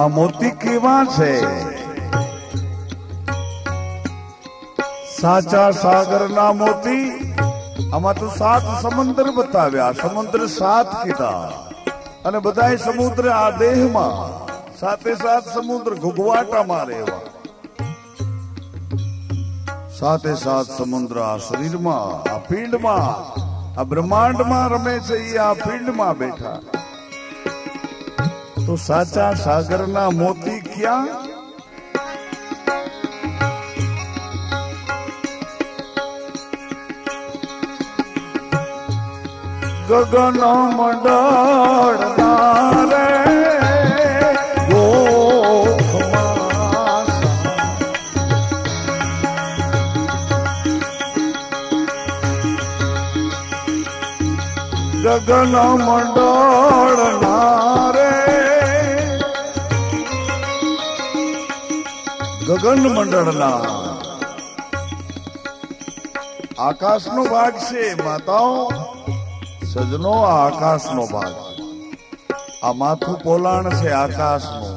આ મોતી કેવા છે? સાચા સાગરના મોતી. આમાં તો 7 સમુદ્ર બતાવ્યા, સમુદ્ર 7 કીધા, અને બધાય સમુદ્ર આ દેહમાં, 7 સમુદ્ર ઘૂઘવાટામાં રહેવા, 7 સમુદ્ર આ શરીરમાં, આ પિંડમાં, આ બ્રહ્માંડમાં રમે છે. એ આ પિંડમાં બેઠા. તો સાચા સાગરના મોતી ક્યાં? ગગન મંડળ નારે ગોખમાં, ગગન મંડળ નારે, ગગન મંડળના આકાશનો ભાગ છે. માતાઓ સજનો, આ આકાશનો ભાગ, આ માથું પોલાણ છે આકાશનું.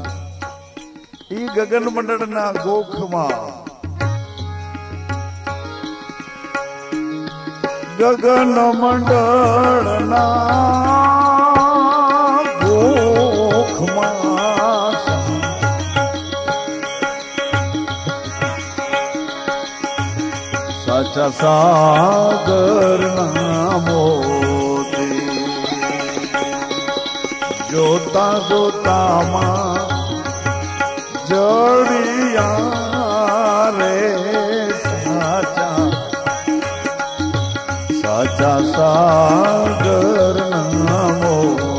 ઈ ગગન મંડળના ગોખમાં, ગગન મંડળના ગોખમાં સાચા સાગરના મોતી. જોતા જોતામાં જડિયા રે સાચા સાગરના મોતી.